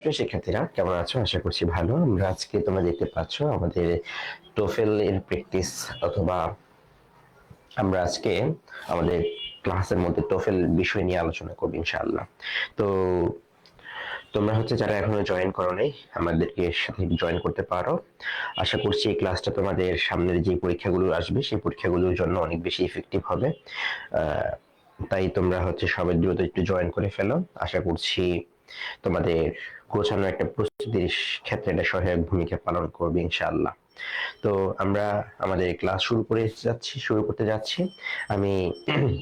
প্রিয় শিক্ষার্থীরা কেমন আছো? আশা করছি ভালো। আমরা আজকে তোমরা দেখতে পাচ্ছ আমাদের টোফেল এর প্র্যাকটিস, অথবা আমরা আজকে আমাদের ক্লাসের মধ্যে টোফেল বিষয় নিয়ে আলোচনা করব ইনশাআল্লাহ। তো তোমরা যারা এখনো জয়েন করো নাই, আমাদেরকে সাথে জয়েন করতে পারো। আশা করছি এই ক্লাসটা তোমাদের সামনের যে পরীক্ষাগুলো আসবে সেই পরীক্ষাগুলোর জন্য অনেক বেশি ইফেক্টিভ হবে। তাই তোমরা সবাই দ্রুত একটু জয়েন করে ফেলো। আশা করছি তোমাদের গোছানো একটা প্রস্তুতির ক্ষেত্রে এটা সহায়ক ভূমিকা পালন করবে ইনশাআল্লাহ। তো আমরা আমাদের ক্লাস শুরু করতে যাচ্ছি। আমি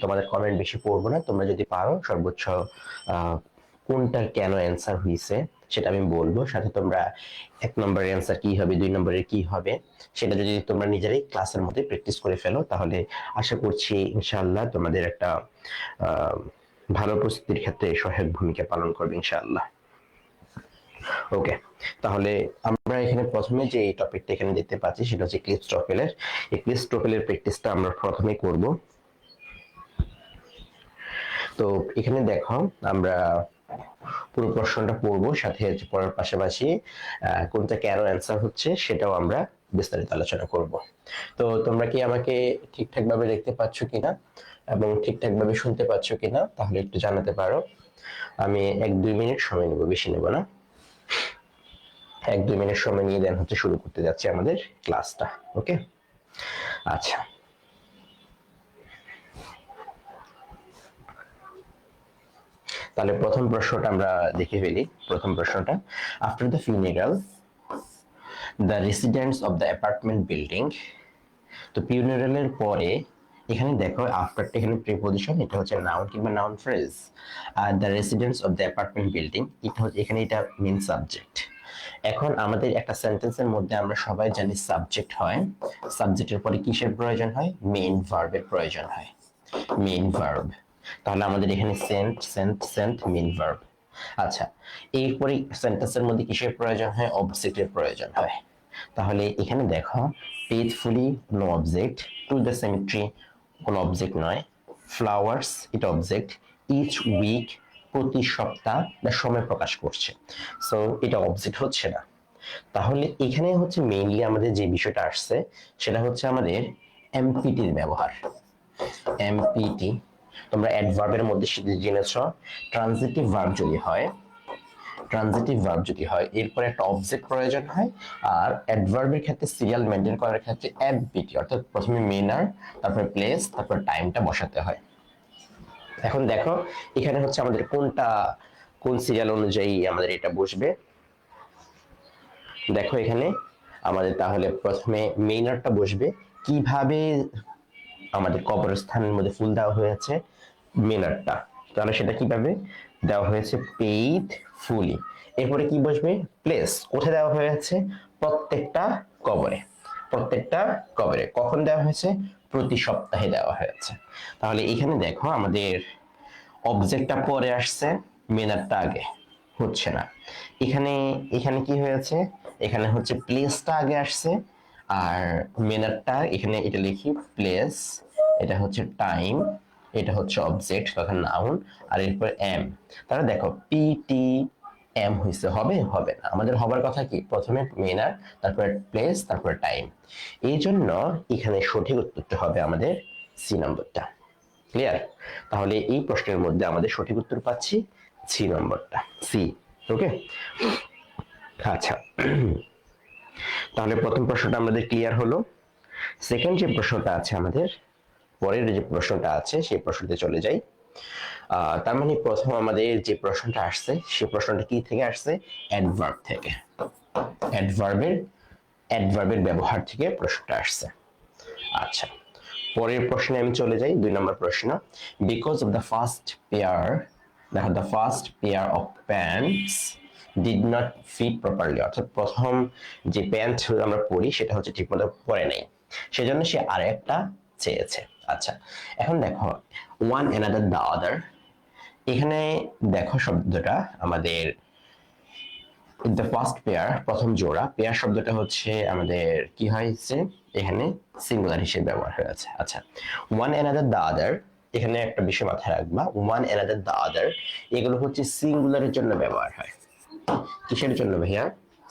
তোমাদের কমেন্ট বেশি পড়বো না, তোমরা যদি পারো সর্বোচ্চ কোনটার কেন অ্যান্সার হয়েছে সেটা আমি বলবো, সাথে তোমরা 1 নম্বরের অ্যান্সার কি হবে, 2 নম্বরের কি হবে সেটা যদি তোমরা নিজেরাই ক্লাসের মধ্যে প্র্যাকটিস করে ফেলো, তাহলে আশা করছি ইনশাআল্লাহ তোমাদের একটা ভালো প্রস্তুতির ক্ষেত্রে সহায়ক ভূমিকা পালন করবে ইনশাআল্লাহ। ওকে, তাহলে আমরা এখানে প্রথমে যে টপিকটা এখানে দেখতে পাচ্ছি সেটা হচ্ছে এক্লিপস টোফেলের প্র্যাকটিসটা আমরা প্রথমে করব। তো এখানে দেখো আমরা পুরো প্রশ্নটা পড়বো, সাথে পড়ার পাশাপাশি কোনটা কেন অ্যান্সার হচ্ছে সেটাও আমরা বিস্তারিত আলোচনা করব। তো তোমরা কি আমাকে ঠিকঠাক ভাবে দেখতে পাচ্ছ কিনা এবং ঠিকঠাক ভাবে শুনতে পাচ্ছ কিনা তাহলে একটু জানাতে পারো। আমি 1-2 মিনিট সময় নেব, বেশি নেব না। 1-2 মিনিট সময় নিয়ে দেন শুরু করতে যাচ্ছি আমাদের ক্লাসটা। ওকে, আচ্ছা। তাহলে প্রথম প্রশ্নটা আমরা দেখে ফেলি। প্রথম প্রশ্নটা, after the funeral the residents of the apartment building. তো ফিউনারালের পরে এখানে দেখো আফটারটা এখানে প্রিপজিশন, এটা হচ্ছে নাউন কিংবা noun phrase. Are the residents of the apartment building এটা এখানে এটা মেইন সাবজেক্ট। এখন আমাদের একটা সেন্টেন্সের মধ্যে আমরা সবাই জানি সাবজেক্ট হয়, সাবজেক্টের পরে কিসের প্রয়োজন হয়? মেইন ভার্বের প্রয়োজন হয়, মেইন ভার্ব। তাহলে আমাদের এখানে সেন্ট মেইন ভার্ব। আচ্ছা, এরপরে সেন্টেন্সের মধ্যে কিসের প্রয়োজন হয়? অবজেক্টের প্রয়োজন হয়। তাহলে এখানে দেখো faithfully no object, to the cemetery কোনো অবজেক্ট নয়, ফ্লাওয়ার্স এটা অবজেক্ট, ইচ উইক প্রতি সপ্তাহ বা সময় প্রকাশ করছে, সো এটা অবজেক্ট হচ্ছে না। তাহলে এখানে মেইনলি আমাদের যে বিষয়টা আসছে সেটা আমাদের এমপিটির ব্যবহার। এমপিটি তোমরা অ্যাডভার্বের মধ্যে জেনেছো, ট্রানজিটিভ ভার্ব যদি হয় এরপর একটা অবজেক্ট প্রয়োজন হয়, আর অ্যাডভার্বের ক্ষেত্রে সিরিয়াল মেইনটেইন করার ক্ষেত্রে এমপিটি অর্থাৎ প্রথমে মেনার, তারপরে প্লেস, তারপর টাইমটা বসাতে হয়। এখন দেখো এখানে আমাদের কোন সিরিয়াল অনুযায়ী আমাদের এটা বসবে। দেখো এখানে আমাদের তাহলে প্রথমে মেইনারটা বসবে। কিভাবে আমাদের কবরস্থানের মধ্যে ফুল দেওয়া হয়েছে? মেনারটা, তাহলে সেটা কিভাবে দেওয়া হয়েছে? পেইড ফুলি। এরপরে কি বসবে? প্লেস, কোথায় দেওয়া হয়েছে? প্রত্যেকটা কবরে। প্রত্যেকটা কবরে কখন দেওয়া হয়েছে? প্রতি সপ্তাহে দেওয়া হয়েছে। তাহলে এখানে দেখো আমাদের অবজেক্টটা পরে আসছে, মেনারটা আগে হচ্ছে না। এখানে এখানে কি হয়েছে? এখানে প্লেসটা আগে আসছে, আর মেনারটা এখানে এটা লিখি প্লেস, এটা টাইম, এটা অবজেক্ট তথা নাউন, আর এরপর এম। তাহলে দেখো পিটি এম হয়েছে, হবে না। আমাদের হবার কথা কি? প্রথমে মেনার, তারপরে প্লেস, তারপরে টাইম। এই জন্য এখানে সঠিক উত্তরটা হবে আমাদের সি নম্বরটা। ক্লিয়ার? তাহলে এই প্রশ্নের মধ্যে আমাদের সঠিক উত্তর পাচ্ছি সি নম্বরটা, সি। ওকে, আচ্ছা। তাহলে প্রথম প্রশ্নটা আমাদের ক্লিয়ার হলো। সেকেন্ড যে প্রশ্নটা আছে আমাদের, পরের যে প্রশ্নটা আছে সেই প্রশ্নতে চলে যাই। তার মানে প্রথম আমাদের যে প্রশ্নটা আসছে সেই প্রশ্নটা কি থেকে আসছে? অ্যাডভার্ব থেকে। অ্যাডভার্বের ব্যবহার থেকে প্রশ্নটা আসছে। আচ্ছা, পরের প্রশ্নে আমি চলে যাই। 2 নম্বর প্রশ্ন, because of the first pair, দেখো the first pair of pants did not fit properly, অর্থাৎ প্রথম যে প্যান্ট আমরা পরি সেটা ঠিকমতো পরে নাই, সেজন্য সে আরেকটা চেয়েছে। আচ্ছা, এখন দেখো ওয়ান অ্যানাদার দ্য আদার, এখানে দেখো শব্দটা আমাদের দ্য ফার্স্ট পেয়ার, প্রথম জোড়া। পেয়ার শব্দটা আমাদের কি হয়েছে? এখানে সিঙ্গুলার হিসেবে ব্যবহার হয়েছে। আচ্ছা, ওয়ান অ্যানাদার দ্য আদার, এখানে একটা বিষয় মাথায় রাখবা, ওয়ান অ্যানাদার দ্য আদার এগুলো সিঙ্গুলারের জন্য ব্যবহার হয়। কিসের জন্য ভাইয়া?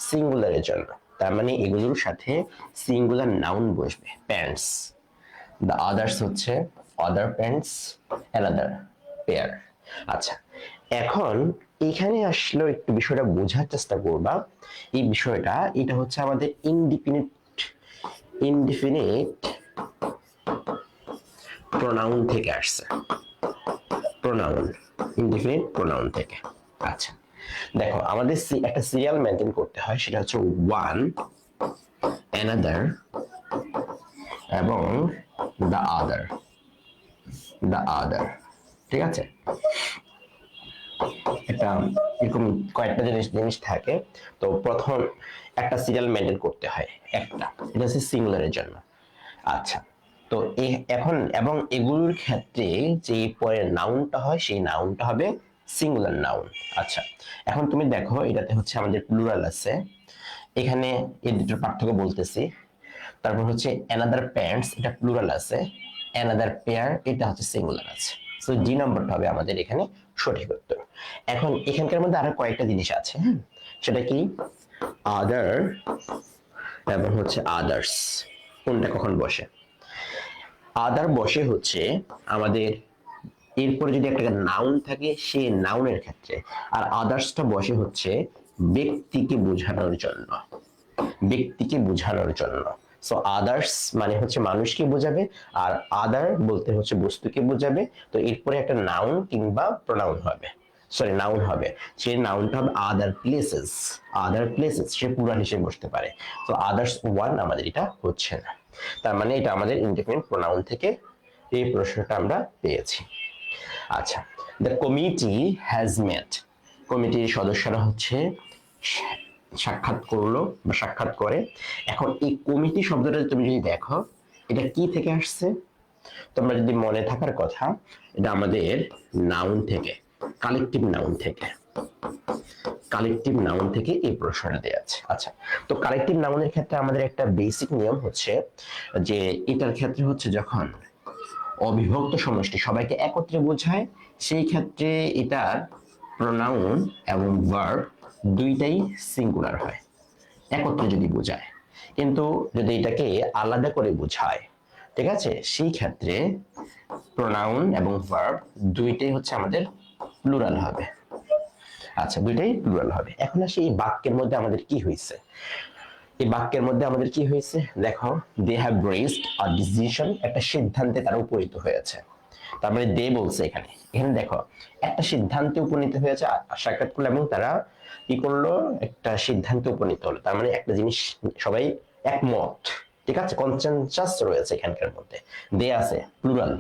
সিঙ্গুলারের জন্য। তার মানে এগুলোর সাথে সিঙ্গুলার নাউন বসবে, প্যান্টস। দ্য আদার্স হচ্ছে আদার প্যান্টস, অ্যানাদার পেয়ার। আচ্ছা, এখন এখানে আসলে একটু বিষয়টা বোঝার চেষ্টা করবা। এই বিষয়টা এটা হচ্ছে আমাদের ইনডিফিনিট প্রোনাউন থেকে আসছে, প্রোনাউন, ইনডিফিনিট প্রোনাউন থেকে। আচ্ছা দেখো, আমাদের একটা সিরিয়াল মেনটেন করতে হয়, সেটা হচ্ছে ওয়ান, অ্যানাদার এবং দ্য আদার, দ্য আদার। ঠিক আছে, একটা এরকম কয়েকটা জিনিস থাকে। তো প্রথম একটা সিরিয়াল মেনটেন করতে হয়, একটা, এটা হচ্ছে সিঙ্গুলারের জন্য। আচ্ছা, তো এখন এবং এগুলোর ক্ষেত্রে যে পরের নাউনটা হয় সেই নাউনটা হবে সিঙ্গুলার নাউন। আচ্ছা, এখন তুমি দেখো এটাতে হচ্ছে আমাদের প্লুরাল আছে, এখানে এই দুটোর পার্থক্য বলতেছি। তারপর হচ্ছে অ্যানাদার প্যান্টস, এটা প্লুরাল আছে, অ্যানাদার পেয়ার এটা হচ্ছে সিঙ্গুলার আছে। সো ডি নাম্বারটা হবে আমাদের এখানে সঠিক উত্তর। এখন এখানকার মধ্যে আরো কয়েকটা জিনিস আছে, হ্যাঁ, সেটা কি? আদার এবং হচ্ছে আদার্স, কোনটা কখন বসে? আদার বসে হচ্ছে আমাদের এরপরে যদি একটা নাউন থাকে সেই নাউনের ক্ষেত্রে, আর আদার্সটা বসে হচ্ছে ব্যক্তিকে বোঝানোর জন্য, ব্যক্তিকে বোঝানোর জন্য। সো আদার্স মানে হচ্ছে মানুষকে বোঝাবে, আর আদার বলতে হচ্ছে বস্তুকে বোঝাবে। তো এরপরে একটা নাউন কিংবা প্রোনাউন হবে, সরি নাউন হবে, সেই নাউনটা হবে আদার প্লেসেস, আদার প্লেসেস, সে প্লুরাল হিসেবে বসতে পারে। তো আদার্স ওয়ান আমাদের এটা হচ্ছে না, তার মানে এটা আমাদের ইনডিফিনিট প্রোনাউন থেকে এই প্রশ্নটা আমরা পেয়েছি। আচ্ছা, দ্য কমিটি হ্যাজ মেট, কমিটির সদস্যরা হচ্ছে সাক্ষাৎ করলো বা সাক্ষাৎ করে। এখন এই কমিটি শব্দটা তুমি যদি দেখো এটা কি থেকে আসছে, তোমরা যদি মনে থাকার কথা, এটা আমাদের নাউন থেকে, কালেকটিভ নাউন থেকে, কালেকটিভ নাউন থেকে এই প্রশ্নটা দেওয়া আছে। আচ্ছা, তো কালেকটিভ নাউনের ক্ষেত্রে আমাদের একটা বেসিক নিয়ম হচ্ছে যে এটার ক্ষেত্রে হচ্ছে যখন অবিভক্ত সমষ্টি সবাইকে একত্রে বোঝায়, সেই ক্ষেত্রে এটার প্রোনাউন এবং ভার্ব দুইটাই সিঙ্গুলার হয় একত্রে যদি বোঝায়। কিন্তু যদি এটাকে আলাদা করে বোঝায়, ঠিক আছে, সেই ক্ষেত্রে প্রোনাউন এবং ভার্ব দুইটাই হচ্ছে আমাদের প্লুরাল হবে। আচ্ছা, দুইটাই প্লুরাল হবে। এখন আসি এই বাক্যের মধ্যে আমাদের কি হয়েছে, এই বাক্যের মধ্যে আমাদের কি হয়েছে দেখো, they have reached a decision, একটা সিদ্ধান্তে তারা উপনীত হয়েছে। তার মানে দে বলছে এখানে, এখানে দেখো একটা সিদ্ধান্তে উপনীত হয়েছে, সাক্ষাৎ করলো এবং তারা কি করলো, একটা সিদ্ধান্তে উপনীত হলো। তার মানে একটা জিনিস সবাই একমত, ঠিক আছে, কনসেনসাস রয়েছে এখানকার মধ্যে। দে আছে প্লুরাল,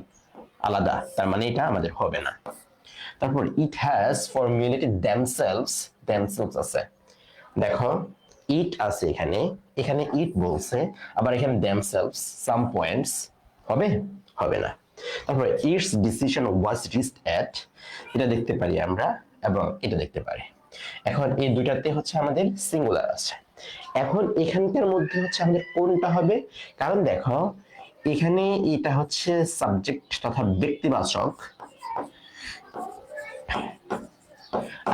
আলাদা, তার মানে এটা আমাদের হবে না। তারপর it has formulated themselves, themselves আছে, দেখো ইট আছে এখানে, এখানে ইট বলছে, আবার এখানে themselves, some points, হবে হবে না। তারপরে ইটস ডিসিশন ওয়াজ রিচড এট, এটা দেখতে পারি আমরা এবং এটা দেখতে পারি। এখন এই দুইটাতে হচ্ছে আমাদের সিঙ্গুলার আছে। এখন এখানকার মধ্যে হচ্ছে আমাদের কোনটা হবে, কারণ দেখো এখানে এটা হচ্ছে সাবজেক্ট তথা ব্যক্তিবাচক,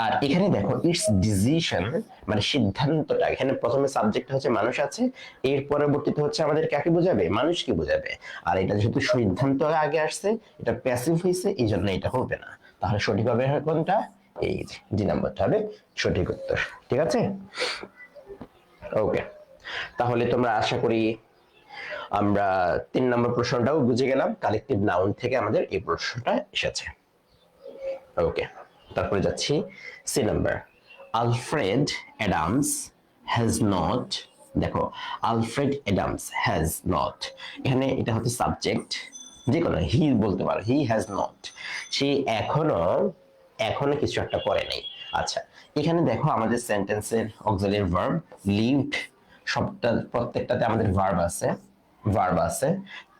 আর এখানে দেখো ইটস ডিসিশন মানে সিদ্ধান্তটা, এখানে প্রথমে সাবজেক্ট হচ্ছে মানুষ আছে, এর পরবর্তীতে হচ্ছে আমাদের কাকে বোঝাবে, মানুষকে বোঝাবে। আর এটা যেহেতু সিদ্ধান্ত আগে আসছে, এটা প্যাসিভ হয়েছে, এই জন্য এটা হবে না। তাহলে সঠিক হবে কোনটা, এই ডি নাম্বারটা হবে সঠিক উত্তর। ঠিক আছে, ওকে, তাহলে তোমরা আশা করি আমরা 3 নম্বর প্রশ্নটাও বুঝে গেলাম, কালেকটিভ নাউন থেকে আমাদের এই প্রশ্নটা এসেছে। ওকে, তারপরে যাচ্ছি C number, Alfred Adams has not, দেখো আলফ্রেড অ্যাডামস হ্যাজ নট, এখানে এটা হচ্ছে সাবজেক্ট, যে কোনো হি বলতে পারো, হি হ্যাজ নট, সে এখনো এখনো কিছু একটা করে নাই। আচ্ছা, এখানে দেখো আমাদের সেন্টেন্সের অক্সিলারি ভার্ব লিভড, সবটা প্রত্যেকটাতে আমাদের ভার্ব আছে, ভার্ব আছে,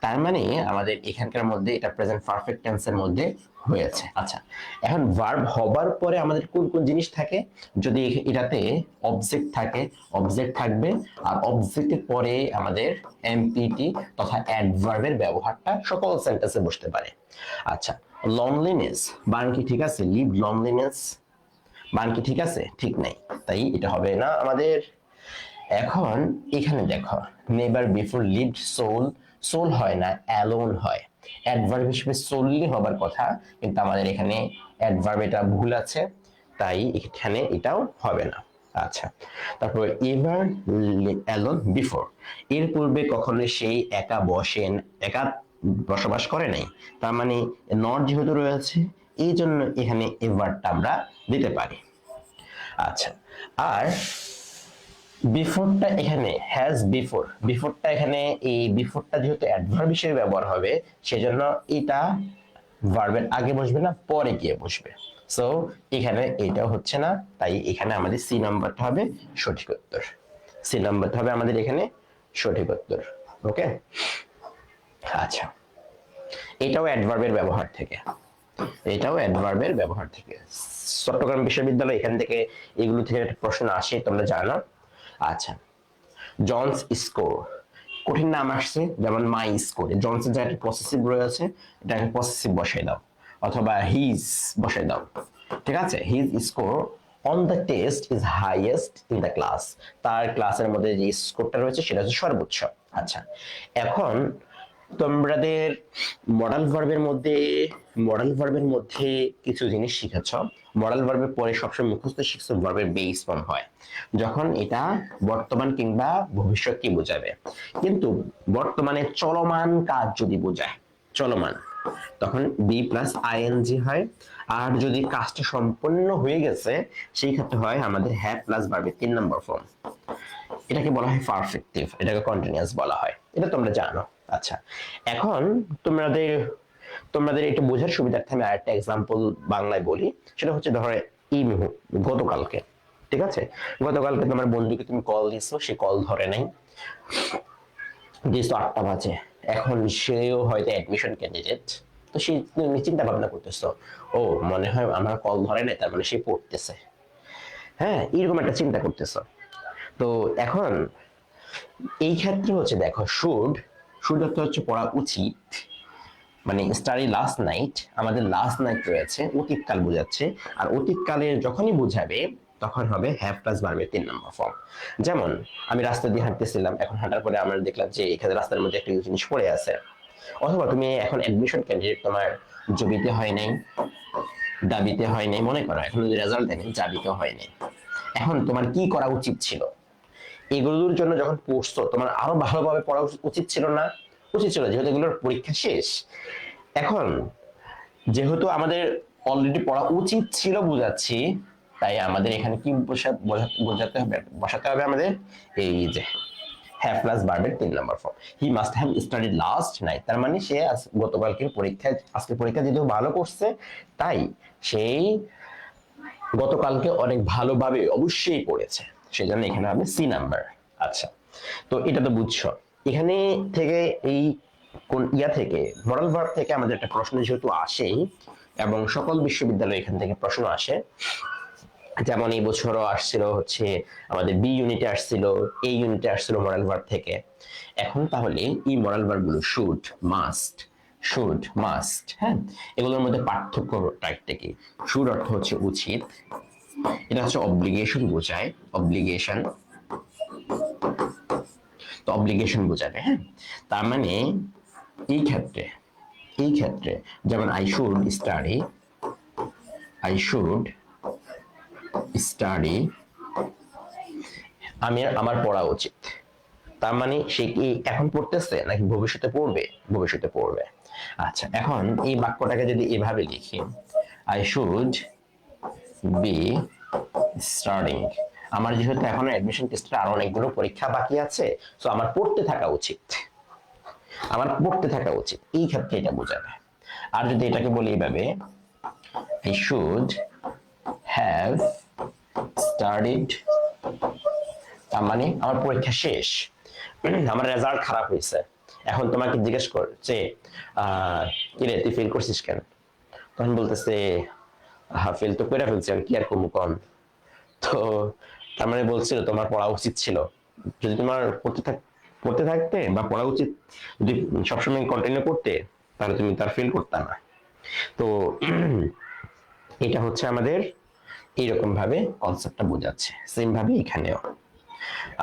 তার মানে আমাদের এখানকার মধ্যে এটা প্রেজেন্ট পারফেক্ট টেন্সের মধ্যে হয়েছে। আচ্ছা, এখন ভার্ব হবার পরে আমাদের কোন কোন জিনিস থাকে, যদি এটাতে অবজেক্ট থাকে অবজেক্ট থাকবে, আর অবজেক্টের পরে আমাদের এমপিটি তথা অ্যাডভার্বের ব্যবহারটা সকল সেন্টেন্সে বসতে পারে। আচ্ছা, লনলিনেস বানান কি ঠিক আছে, লিভ লনলিনেস, বান কি ঠিক আছে? ঠিক নাই, তাই এটা হবে না আমাদের। এখন এখানে দেখো, never before lived soul, soul হয় না, অ্যালোন হয়। অ্যাডভার্ব হিসেবে সোললি হবার কথা, কিন্তু আমাদের এখানে অ্যাডভার্ব এটা ভুল আছে, তাই এখানে এটাও হবে না। আচ্ছা, তারপর এভার অ্যালোন বিফোর, এর পূর্বে কখনো সেই একা বসেন, একা বসবাস করে নাই, তার মানে নট যেহেতু রয়েছে এই জন্য এখানে এভারটা আমরা দিতে পারি। আচ্ছা, আর বিফোরটা এখানে হ্যাজ বিফোর, বিফোরটা এখানে এই বিফোরটা যেহেতু অ্যাডভার্ব হিসেবে ব্যবহার হবে, সেজন্য এটা ভার্বের আগে বসবে না, পরে গিয়ে বসবে। সো এখানে এটাও হচ্ছে না, তাই এখানে আমাদের সি নাম্বারটা হবে সঠিক উত্তর। সি নাম্বারটা হবে আমাদের এখানে সঠিক উত্তর। ওকে, আচ্ছা, এটাও অ্যাডভার্বের ব্যবহার থেকে, এটাও অ্যাডভার্বের ব্যবহার থেকে। চট্টগ্রাম বিশ্ববিদ্যালয় এখান থেকে এগুলো থেকে একটা প্রশ্ন আসে, তোমরা জানো। আচ্ছা, জনস স্কোর, কঠিন নাম আসছে, যেমন মাই স্কোর, জনসের যে একটা পসেসিভ রয়েছে, এটাকে পসেসিভ বসাই দাও, অথবা হিজ বসাই দাও। ঠিক আছে, his score on the test is highest in the class, তার ক্লাসের মধ্যে যে স্কোরটা রয়েছে সেটা হচ্ছে সর্বোচ্চ। আচ্ছা, এখন তোমাদের মডাল ভার্বের মধ্যে কিছু জিনিস শিখেছ। মডাল ভার্বের পরে সবসময় মুখস্থ শিখছো ভার্বের বেস ফর্ম হয়, যখন এটা বর্তমান কিংবা ভবিষ্যৎকে বোঝাবে। কিন্তু বর্তমানে চলমান কাজ যদি বোঝায়, চলমান, তখন বি প্লাস আইএনজি হয়। আর যদি কাজটা সম্পন্ন হয়ে গেছে সেই ক্ষেত্রে হয় আমাদের হ্যাভ প্লাস ভার্বের 3 নম্বর ফর্ম। এটাকে বলা হয় পারফেক্টিভ, এটাকে কন্টিনিউয়াস বলা হয়, এটা তোমরা জানো। আচ্ছা, এখন তোমাদের তোমাদের একটু বোঝার সুবিধার্থে আমি আরেকটা এক্সাম্পল বাংলায় বলি। সেটা হচ্ছে ধরো এই গতকালকে, ঠিক আছে, গতকালকে তোমার বন্ধুকে তুমি কল দিছো, সে কল ধরে নাই, যেহেতু 8টা বাজে, এখন সেও হয়তো অ্যাডমিশন ক্যান্ডিডেট, তো সে তুমি চিন্তা ভাবনা করতেছো, ও মনে হয় আমার কল ধরে নাই, তার মানে সে পড়তেছে। হ্যাঁ, এরকম একটা চিন্তা করতেছো। তো এখন এই ক্ষেত্রে হচ্ছে দেখো, শুড, শুড অর্থ হচ্ছে পড়া উচিত, মানে স্টাডি লাস্ট নাইট, আমাদের লাস্ট নাইট রয়েছে, অতীতকাল বোঝাচ্ছে। আর অতীতকালে যখনই বোঝাবে তখন হবে হ্যাভ প্লাস ভার্বের 3 নম্বর ফর্ম। যেমন আমি রাস্তা দিয়ে হাঁটতেছিলাম, এখন হাঁটার পরে আমরা দেখলাম যে এখানে রাস্তার মধ্যে একটা জিনিস পড়ে আছে। অথবা তুমি এখন অ্যাডমিশন ক্যান্ডিডেট, তোমার জবিতে হয় নাই, দাবিতে হয় নাই, মনে করো এখন যদি রেজাল্ট দেয়নি, জাবিতে হয় নাই, এখন তোমার কি করা উচিত ছিল? এগুলোর জন্য যখন পড়ছো তোমার আরো ভালোভাবে পড়া উচিত ছিল না? উচিত ছিল, যেহেতু এগুলোর পরীক্ষা শেষ। এখন যেহেতু আমাদের অলরেডি পড়া উচিত ছিল বুঝাচ্ছি, তাই আমাদের এখানে কি বোঝাতে হবে, বসাতে হবে আমাদের এই যে হ্যাভ প্লাস ভার্বের 3 নম্বর form. He must have studied last night, তার মানে সে গতকালকে পরীক্ষায়, আজকে পরীক্ষা যেহেতু ভালো করছে, তাই সেই গতকালকে অনেক ভালোভাবে অবশ্যই পড়েছে, সেজন্য এখানে হবে সি নাম্বার। আচ্ছা, তো এটা তো বুঝছো। এখানে থেকে এই কোন ইয়া থেকে, মডাল ভার্ব থেকে আমাদের একটা প্রশ্ন যেহেতু আসেই, এবং সকল বিশ্ববিদ্যালয়ে এখান থেকে প্রশ্ন আসে, যেমন এই বছরও আসছিল, হচ্ছে আমাদের বি ইউনিটে আসছিল, এই ইউনিটে আসছিল মডাল ভার্ব থেকে। এখন তাহলে এই মডাল ভার্ব গুলো শুড, মাস্ট, শুড, মাস্ট, হ্যাঁ, এগুলোর মধ্যে পার্থক্যটা একটা কি? শুড অর্থ হচ্ছে উচিত, এটা হচ্ছে অব্লিগেশন বোঝায়, অব্লিগেশন, তো অব্লিগেশন বোঝাবে, হ্যাঁ। তার মানে এই ক্ষেত্রে, এই ক্ষেত্রে যেমন I should study, I should study, আমি, আমার পড়া উচিত, তার মানে সে কি এখন পড়তেছে নাকি ভবিষ্যতে পড়বে? ভবিষ্যতে পড়বে। আচ্ছা, এখন এই বাক্যটাকে যদি এভাবে লিখি, আই শুড বি স্টাডিং, আমার যেহেতু এখনো অ্যাডমিশন টেস্টের আরো অনেকগুলো পরীক্ষা বাকি আছে, তো আমার পড়তে থাকা উচিত, আমার পড়তে থাকা উচিত, এই ক্ষেত্রে এটা বোঝাবে। আর যদি এটাকে বলি এইভাবে, আই শুড হ্যাভ স্টাডিড, তার মানে আমার পরীক্ষা শেষ, আমার রেজাল্ট খারাপ হয়েছে, এখন তোমাকে জিজ্ঞেস করছে কিরে তুই ফেল করছিস কেন, তখন বলতেছে হ্যাঁ ফেল তো করে ফেলছি, আমি কি আর করবো কম। তো তার মানে বলছিল তোমার পড়া উচিত ছিল, যদি তোমার পড়তে থাকতে বা পড়া উচিত যদি সবসময় কন্টিনিউ করতে, তাহলে তুমি তার ফেল করতে না। তো এটা হচ্ছে আমাদের এইরকম ভাবে কনসেপ্টটা বোঝাচ্ছে, সেম ভাবে এখানেও।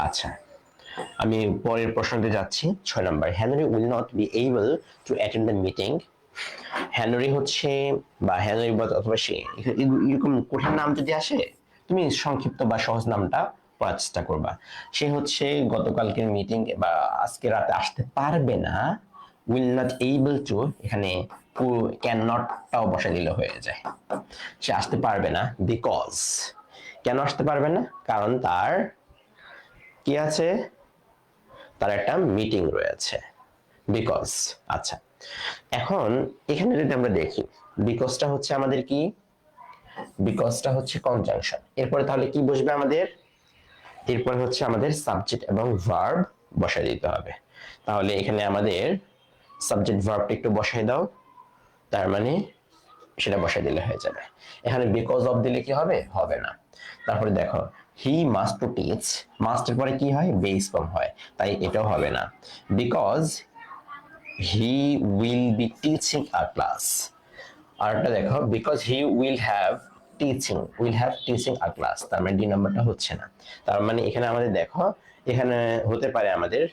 আচ্ছা, আমি পরের প্রশ্নতে যাচ্ছি 6 নম্বর। Henry will not be able to attend the meeting. Henry হচ্ছে বা হেনরি অথবা সে, এরকম কঠিন নাম যদি আসে তুমি সংক্ষিপ্ত বা সহজ নামটা পড়ার চেষ্টা করবা। সে হচ্ছে গতকালকের মিটিং বা আজকে রাতে আসতে পারবে না। উইল নট এবল টু, এখানে ক্যান নটটাও বসা দিলে হয়ে যায়। সে আসতে পারবে না বিকজ, কেন আসতে পারবে না? কারণ তার কি আছে, তার একটা মিটিং রয়েছে, বিকজ। আচ্ছা, এখন এখানে যদি আমরা দেখি বিকজটা হচ্ছে আমাদের কি, বিকজটা হচ্ছে কনজাংশন। এরপরে তাহলে কি বসবে আমাদের, এরপরে হচ্ছে আমাদের সাবজেক্ট এবং ভার্ব বসাই দিতে হবে। তাহলে এখানে আমাদের সাবজেক্ট ভার্বটা একটু বসাই দাও, তার মানে সেটা বসাই দিলে হয়ে যাবে। এখানে বিকজ অফ দিলে কি হবে? হবে না। তারপরে দেখো হি মাস্ট টু টিচ, মাস্টের পরে কি হয়? বেস ফর্ম হয়, তাই এটাও হবে না। Because he will be teaching a class. আরেকটা দেখো because he will have teaching, will have teaching a class, তার মানে ডি নাম্বারটা হচ্ছে না। তার মানে এখানে আমাদের দেখো, এখানে হতে পারে আমাদের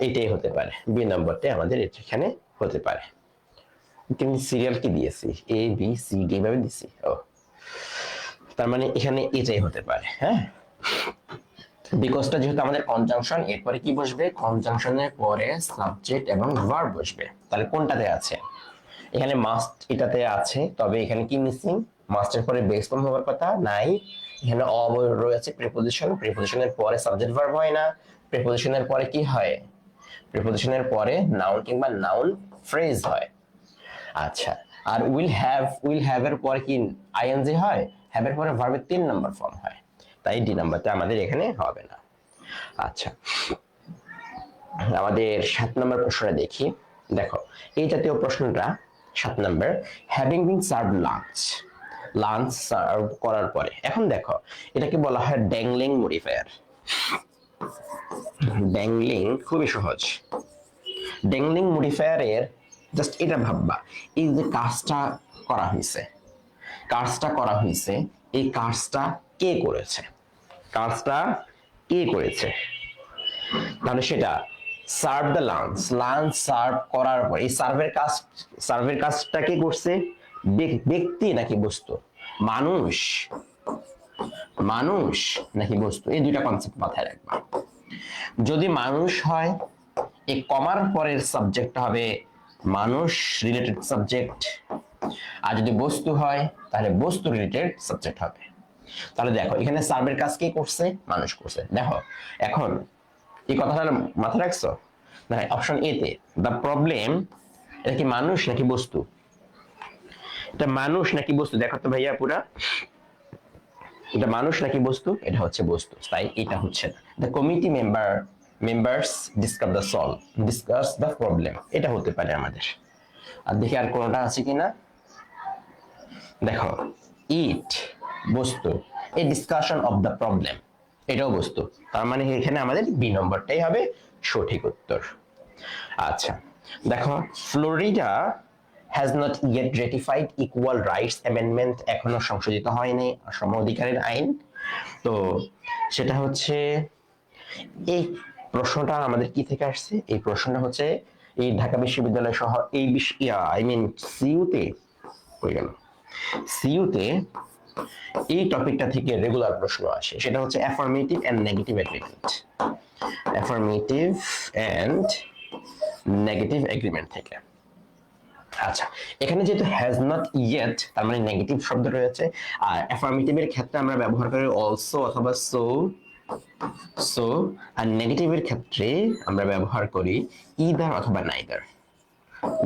এটাই হতে পারে, বি নম্বরটাই আমাদের এখানে হতে পারে। কিন্তু সিরিয়াল কি দিয়েছি? এ বি সি ডি ভাবে দিছি। ও, তার মানে এখানে এটাই হতে পারে। হ্যাঁ, বিকজটা যেহেতু আমাদের কনজাংশন, এরপরে কি বসবে? কনজাংশনের পরে সাবজেক্ট এবং ভার্ব বসবে। তাহলে কোনটাতে আছে? এখানে মাস্ট এটাতে আছে, তবে এখানে কি মিসিং? মাস্টের পরে বেস ফর্ম হওয়ার কথা নাই। এখানে রয়েছে প্রিপোজিশন, প্রিপোজিশনের পরে সাবজেক্ট ভার্ব হয় না। প্রিপোজিশনের পরে কি হয়? প্রিপোজিশনের পরে নাউন কিংবা নাউন ফ্রেজ হয়। আচ্ছা, আর উইল হ্যাভ এর পরে কি আইএনজি হয়? হ্যাভ এর পরে ভার্বের 3 নাম্বার ফর্ম হয়, তাই ডি নাম্বারটা আমাদের এখানে হবে না। আচ্ছা, আমাদের 7 নম্বর প্রশ্নটা দেখি। দেখো এই জাতীয় প্রশ্নটা 7 নম্বর, having been serve lunch, lunch serve করার পরে। এখন দেখো এটাকে বলা হয় ড্যাংলিং মডিফায়ার। ড্যাংলিং খুবই সহজ। ড্যাংলিং মডিফায়ারের জাস্ট এটা ভাববা, এই যে কাজটা করা হয়েছে, কাজটা করা হয়েছে, এই কাজটা কে করেছে? কাজটা কে করেছে? তাহলে সেটা serve the lunch, lunch serve করার পর এই সার্ভের কাজটা কে করছে? ব্যক্তি নাকি বস্তু? মানুষ, মানুষ নাকি বস্তু? এই দুইটা কনসেপ্ট মাথায় রাখবা। যদি মানুষ হয়, এই কমার পরের সাবজেক্টটা হবে মানুষ রিলেটেড সাবজেক্ট, আর যদি বস্তু হয় তাহলে বস্তু রিলেটেড সাবজেক্ট হবে। তাহলে দেখো এখানে সার্ভের কাজ কে করছে? মানুষ করছে। দেখো এখন এই কথাটা মাথায় রাখছো? না, অপশন এ তে দ্য প্রবলেম, এটা কি মানুষ নাকি বস্তু? এটা মানুষ নাকি বস্তু? দেখো তো ভাইয়া পুরা, এটা মানুষ নাকি বস্তু? এটা হচ্ছে বস্তু, তাই এটা হচ্ছে না। The committee members discuss the problem, এটা হতে পারে আমাদের। আর দেখি আর কোনটা আছে কিনা। দেখো ইট বস্তু, এ ডিসকাশন অফ দ্য প্রবলেম, এটাও বস্তু। তার মানে এখানে আমাদের বি নম্বরটাই হবে সঠিক উত্তর। আচ্ছা, দেখো Florida has not yet ratified equal rights amendment, এখনো সংশোধিত হয়নি সম অধিকারের আইন। তো সেটা হচ্ছে, এই প্রশ্নটা আমাদের কি থেকে আসছে? এই প্রশ্নটা হচ্ছে এই ঢাকা বিশ্ববিদ্যালয় সহ এই আই মিন সিইউতে হয়ে গেল, সিইউতে এই টপিকটা থেকে রেগুলার প্রশ্ন আসে। সেটা হচ্ছে affirmative and negative agreement, affirmative and negative agreement থেকে। আচ্ছা, এখানে যেহেতু হ্যাজ নট ইয়েট, তার মানে নেগেটিভ শব্দ রয়েছে। আর অ্যাফার্মেটিভের ক্ষেত্রে আমরা ব্যবহার করি অলসো অথবা সো, সো। আর নেগেটিভের ক্ষেত্রে আমরা ব্যবহার করি ইদার অথবা নাইদার,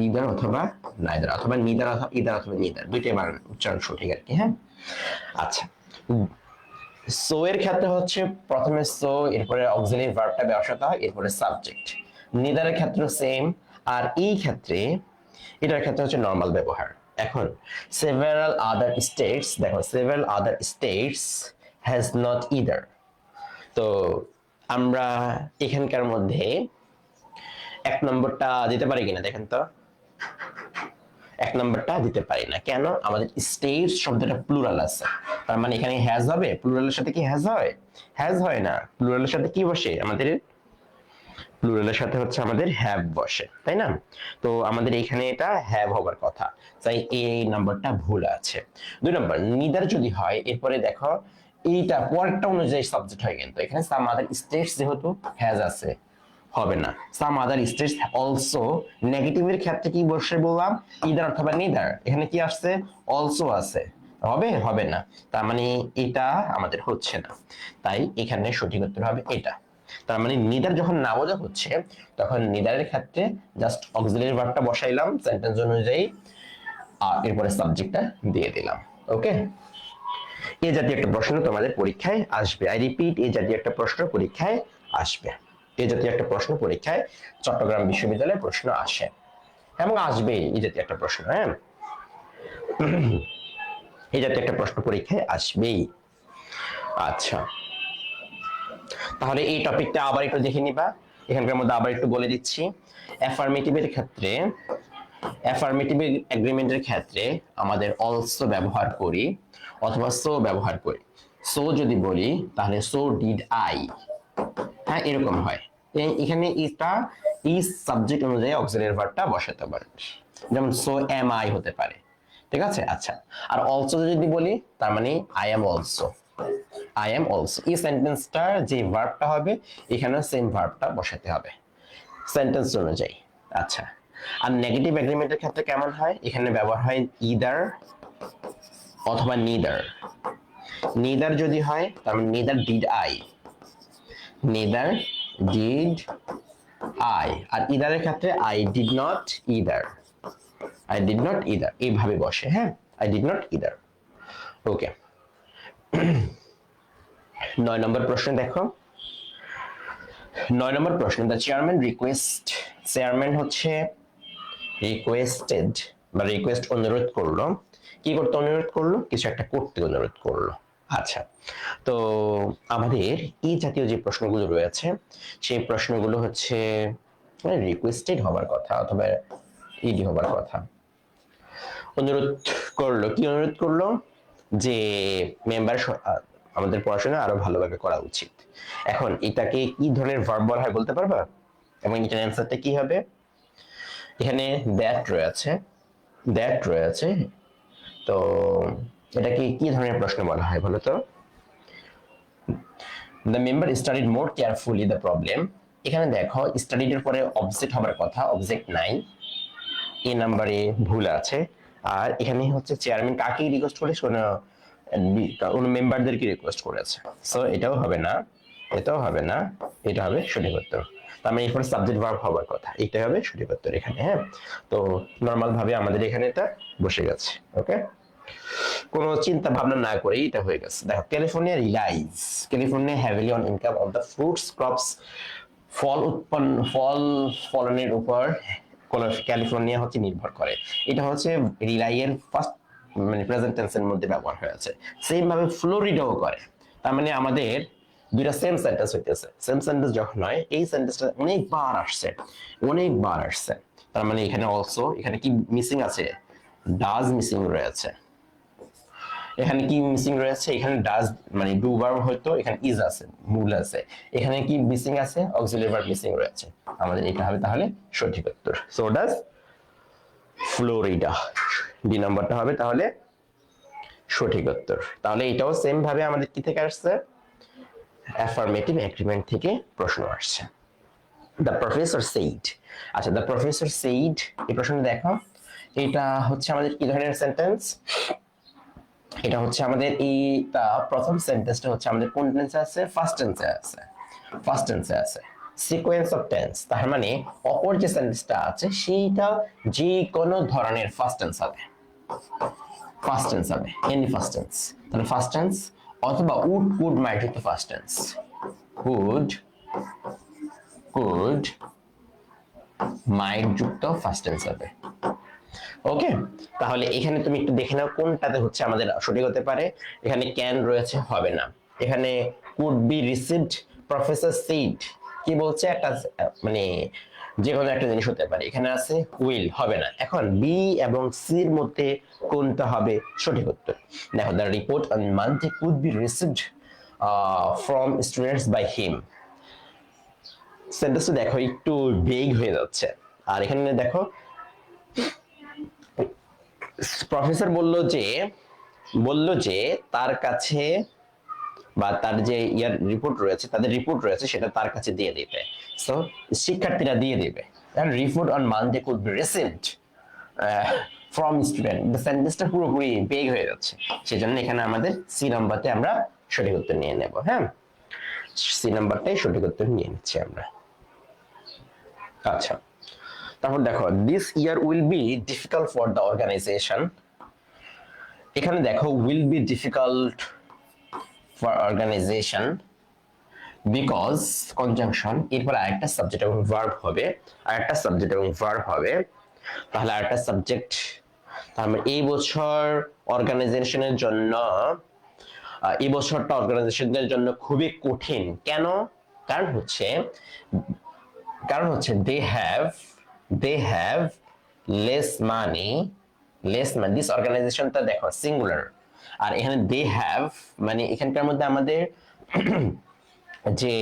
ইদার অথবা নাইদার, অথবা নিদার অথবা ইদার অথবা নিদার, দুইটাই বানান উচ্চারণ সঠিক আর কি। হ্যাঁ, আচ্ছা, সো এর ক্ষেত্রে হচ্ছে প্রথমে সো, এরপরে অক্সিলারি ভার্বটা বসাতে হয়, এরপরে সাবজেক্ট। নিদারের ক্ষেত্রে সেম। আর এই ক্ষেত্রে, এটার ক্ষেত্রে হচ্ছে নরমাল ব্যবহার। এখন সেভারাল আদার স্টেটস, দেখো several other states has not either. তো আমরা এখানকার মধ্যে 1 নম্বরটা দিতে পারি কিনা দেখেন তো। এক নম্বরটা দিতে পারি না। কেন? আমাদের স্টেটস শব্দটা প্লুরাল আছে, তার মানে এখানে হ্যাজ হবে। প্লুরালের সাথে কি হ্যাজ হয়? হ্যাজ হয় না। প্লুরালের সাথে কি বসে? আমাদের প্লুরালের সাথে হচ্ছে আমাদের হ্যাভ বসে, তাই না? তো আমাদের এখানে এটা হ্যাভ হবার কথা, তাই এই নাম্বারটা ভুল আছে। 2 নম্বর, নিদার যদি হয় এরপরে দেখো এইটা পরেরটা অনুযায়ী সাবজেক্ট হয়, কিন্তু এখানে সাম আদার স্টেটস যেহেতু হ্যাজ আছে হবে না। সাম আদার স্টেটস অলসো, নেগেটিভের ক্ষেত্রে কি বসে বললাম? ইদার অথবা নিদার। এখানে কি আসছে? অলসো আছে, হবে? হবে না। তার মানে এটা আমাদের হচ্ছে না, তাই এখানে সঠিক উত্তর হবে এটা। তার মানে নিদার যখন না বোঝা হচ্ছে তখন নিদারের ক্ষেত্রে জাস্ট অক্সিলারি ভার্বটা বসাইলাম সেন্টেন্স অনুযায়ী, আর এরপরে সাবজেক্টটা দিয়ে দিলাম। ওকে, এই জাতীয় একটা প্রশ্ন তোমাদের পরীক্ষায় আসবে। আই রিপিট, এই জাতীয় একটা প্রশ্ন পরীক্ষায় আসবে। এই জাতীয় একটা প্রশ্ন পরীক্ষায় চট্টগ্রাম বিশ্ববিদ্যালয়ে প্রশ্ন আসে এবং আসবে এই জাতীয় একটা প্রশ্ন। হ্যাঁ, এই জাতীয় একটা প্রশ্ন পরীক্ষায় আসবেই। আচ্ছা, তাহলে এই টপিকটা আবার একটু দেখে নিবা। এখানকার মধ্যে আবার একটু বলে দিচ্ছি। অ্যাফার্মেটিভের ক্ষেত্রে, অ্যাফার্মেটিভ এগ্রিমেন্টের ক্ষেত্রে আমাদের অলসো ব্যবহার করি অথবা সো ব্যবহার করি। সো যদি বলি তাহলে সো ডিড আই, হ্যাঁ এরকম হয়। এখানে এটা ইজ সাবজেক্ট অনুযায়ী অক্সিলারি ভার্বটা বসাতে পারে, যেমন সো এম আই হতে পারে। ঠিক আছে? আচ্ছা, আর অলসো যদি বলি তার মানে I am also, I am also. এই সেন্টেন্সটার যে ভার্বটা হবে এখানে সেম ভার্বটা বসাতে হবে সেন্টেন্স অনুযায়ী। আচ্ছা, আর নেগেটিভ এগ্রিমেন্টের ক্ষেত্রে কেমন হয়? এখানে ব্যবহার হয় ইদার অথবা নিদার। নিদার যদি হয় তার মানে neither did I, neither did I. আর ইদারের ক্ষেত্রে I did not either, I did not either, এইভাবে বসে। হ্যাঁ, I did not either. Okay, 9 নম্বর প্রশ্ন দেখো। 9 নম্বর প্রশ্ন, দ্য চেয়ারম্যান রিকোয়েস্ট, চেয়ারম্যান হচ্ছে রিকোয়েস্টেড বা রিকোয়েস্ট অনুরোধ করলো। কি করতে অনুরোধ করলো? কিছু একটা করতে অনুরোধ করলো। আচ্ছা, তো আমাদের এই জাতীয় যে প্রশ্নগুলো রয়েছে সেই প্রশ্নগুলো হচ্ছে রিকোয়েস্টেড হবার কথা অথবা ইডি হবার কথা। অনুরোধ করলো, কি অনুরোধ করলো? যে মেম্বার আমাদের পড়াশোনা আরো ভালোভাবে করা উচিত। এখন এটাকে কি ধরনের ভার্ব বলা হয় বলতে পারবা? এবং এটার অ্যান্সারটা কি হবে? এখানে দ্যাট রয়েছে, দ্যাট রয়েছে, তো এটাকে কি ধরনের প্রশ্ন বলা হয় বলো তো? The member studied more carefully the problem. এখানে দেখো স্টাডিড এর পরে অবজেক্ট হবার কথা, অবজেক্ট নাই, এ নাম্বারে ভুল আছে। আর এখানে হচ্ছে চেয়ারম্যান কাকে রিকোয়েস্ট করে? কোন মেম্বারদেরকে রিকোয়েস্ট করেছে, সো এটাও হবে না, এটাও হবে না, এটা হবে সঠিক উত্তর। তার মানে এরপরে সাবজেক্ট ভার্ব হবার কথা, এটা হবে সঠিক উত্তর এখানে। হ্যাঁ, তো নর্মাল ভাবে আমাদের এখানে এটা বসে গেছে। ওকে, কোনো চিন্তা ভাবনা না করে এটা হয়ে গেছে। দেখো, California relies, California heavily on income of the fruits crops, ফল উৎপন্ন, ফল ফলনের উপর ক্যালিফোর্নিয়া হচ্ছে নির্ভর করে। এটা হচ্ছে রিলাই এর ফার্স্ট মানে প্রেজেন্ট টেন্সের মধ্যে ব্যবহার হয়েছে। সেম ভাবে ফ্লোরিডাও করে। তার মানে আমাদের দুইটা সেম সেন্টেন্স হইতেছে। সেম সেন্টেন্স যখন হয় এই সেন্টেন্সটা অনেকবার আসছে, অনেকবার আসছে। তার মানে এখানে অলসো, এখানে কি মিসিং আছে? ডাজ মিসিং রয়েছে। এখানে কি মিসিং রয়েছে? এখানে ডাজ মানে ডু ভার্ব হয়তো, এখানে ইজ আছে, মূল আছে। এখানে কি মিসিং আছে? অক্সিলারি ভার্ব মিসিং রয়েছে। আমাদের এটা হবে তাহলে সঠিক উত্তর। সো ডাজ ফ্লোরিডা, ডি নাম্বারটা হবে তাহলে সঠিক উত্তর। তাহলে এটাও সেম ভাবে আমাদের কি থেকে আসছে? অ্যাফার্মেটিভ এগ্রিমেন্ট থেকে প্রশ্ন আসছে। The professor said. আচ্ছা, দ্য প্রফেসর সেইড এই প্রশ্নটা দেখো, এটা হচ্ছে আমাদের কি ধরনের সেন্টেন্স? এটা হচ্ছে আমাদের এইটা প্রথম সেন্টেন্সটা হচ্ছে আমাদের কোন টেন্সে আছে? ফার্স্ট টেন্সে আছে, ফার্স্ট টেন্সে আছে। সিকোয়েন্স অফ টেন্স, তার মানে অপর যে সেন্টেন্সটা আছে সেইটা যে কোনো ধরনের ফার্স্ট টেন্স হবে, ফার্স্ট টেন্স হবে, এনি ফার্স্ট টেন্স। তাহলে ফার্স্ট টেন্স অথবা উড কুড মাইট যুক্ত first tense, would could might যুক্ত ফার্স্ট টেন্স হবে। ওকে, তাহলে এখানে তুমি একটু দেখে নাও কোনটাতে হচ্ছে আমাদের সঠিক হতে পারে। এখানে ক্যান রয়েছে, হবে না। এখানে could be received, professor said কি বলছে? একটা মানে যে কোনো একটা জিনিস হতে পারে। এখানে আছে উইল, হবে না। এখন বি এবং সির মধ্যে কোনটা হবে সঠিক উত্তর? দেখো, the report on Monday could be received from students by him. সেন্টেন্সটা দেখো একটু বেগ হয়ে যাচ্ছে। আর এখানে দেখো প্রফেসর বলল যে তার কাছে বা তার যে রিপোর্ট রয়েছে, তাদের রিপোর্ট রয়েছে, সেটা তার কাছে দিয়ে দিবে। সো শিক্ষার্থীরা দিয়ে দিবে। Report on Monday could be received from student, the সেন্টেন্সটা পুরোপুরি বেগ হয়ে যাচ্ছে। সেজন্য এখানে আমাদের সি নাম্বারতে আমরা সঠিক উত্তর নিয়ে নেব। হ্যাঁ, সি নাম্বারটাই সঠিক উত্তর নিয়ে নিচ্ছি আমরা। আচ্ছা, তারপর দেখো, this year will be difficult for the organisation. এখানে দেখো will be difficult for organisation because conjunction, এরপর আরেকটা সাবজেক্ট এবং ভার্ব হবে, তাহলে আরেকটা সাবজেক্ট। তাহলে এই বছর অর্গানাইজেশনের জন্য, এই বছরটা অর্গানাইজেশনের জন্য খুবই কঠিন। কেন? কারণ হচ্ছে they have less money, this অর্গানাইজেশনটা দেখো সিঙ্গুলার, আর এখানে they have মানে এখানকার মধ্যে আমাদের যে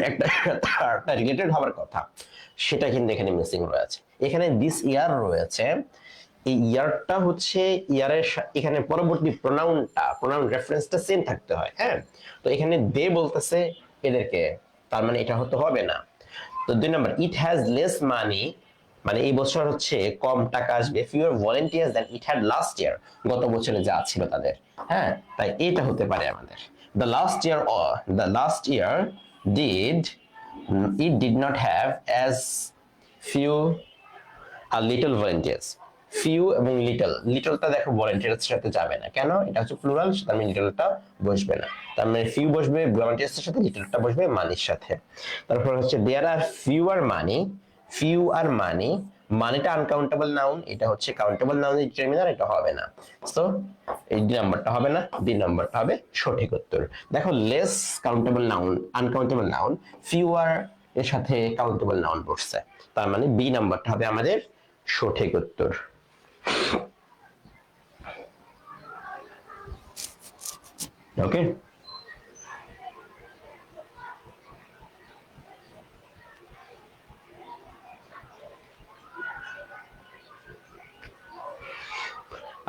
একটা রিলেটেড হওয়ার কথা সেটা কিন্তু এখানে মিসিং রয়েছে। এখানে দিস ইয়ার রয়েছে, এই ইয়ারটা হচ্ছে ইয়ারের এখানে পরবর্তী প্রোনাউন রেফারেন্সটা সেম থাকতে হয়। হ্যাঁ, তো এখানে দে বলতেছে এদেরকে, তার মানে এটা হতে হবে না। তো 2 নাম্বার, ইট হ্যাজ লেস মানি, মানে এই বছর হচ্ছে কম টাকা আসবে, pure volunteers than it had last year, গত বছরে যা ছিল তাদের। হ্যাঁ, তাই এটা হতে পারে আমাদের। The last year did not have as few little volunteers. few এবং লিটলটা দেখো ভলেন্টিয়ার্স সাথে যাবে না, কেন? এটা হচ্ছে প্লুরাল, তার মানে লিটলটা বসবে না। তার মানে ফিউ বসবে ভলেন্টিয়ার্স এর সাথে, লিটলটা বসবে মানির সাথে। তারপর হচ্ছে দেয়ার আর ফিউ আর মানিটা আনকাউন্টেবল নাউন, এটা হচ্ছে কাউন্টেবল নাউনের ডিটারমিনার, এটা হবে না। সো এই ডি নাম্বারটা হবে না, ডি নাম্বারটা হবে সঠিক উত্তর। দেখো less countable noun, uncountable noun, fewer এর সাথে কাউন্টেবল নাউন বসছে, তার মানে বি নাম্বারটা হবে আমাদের সঠিক উত্তর। ওকে,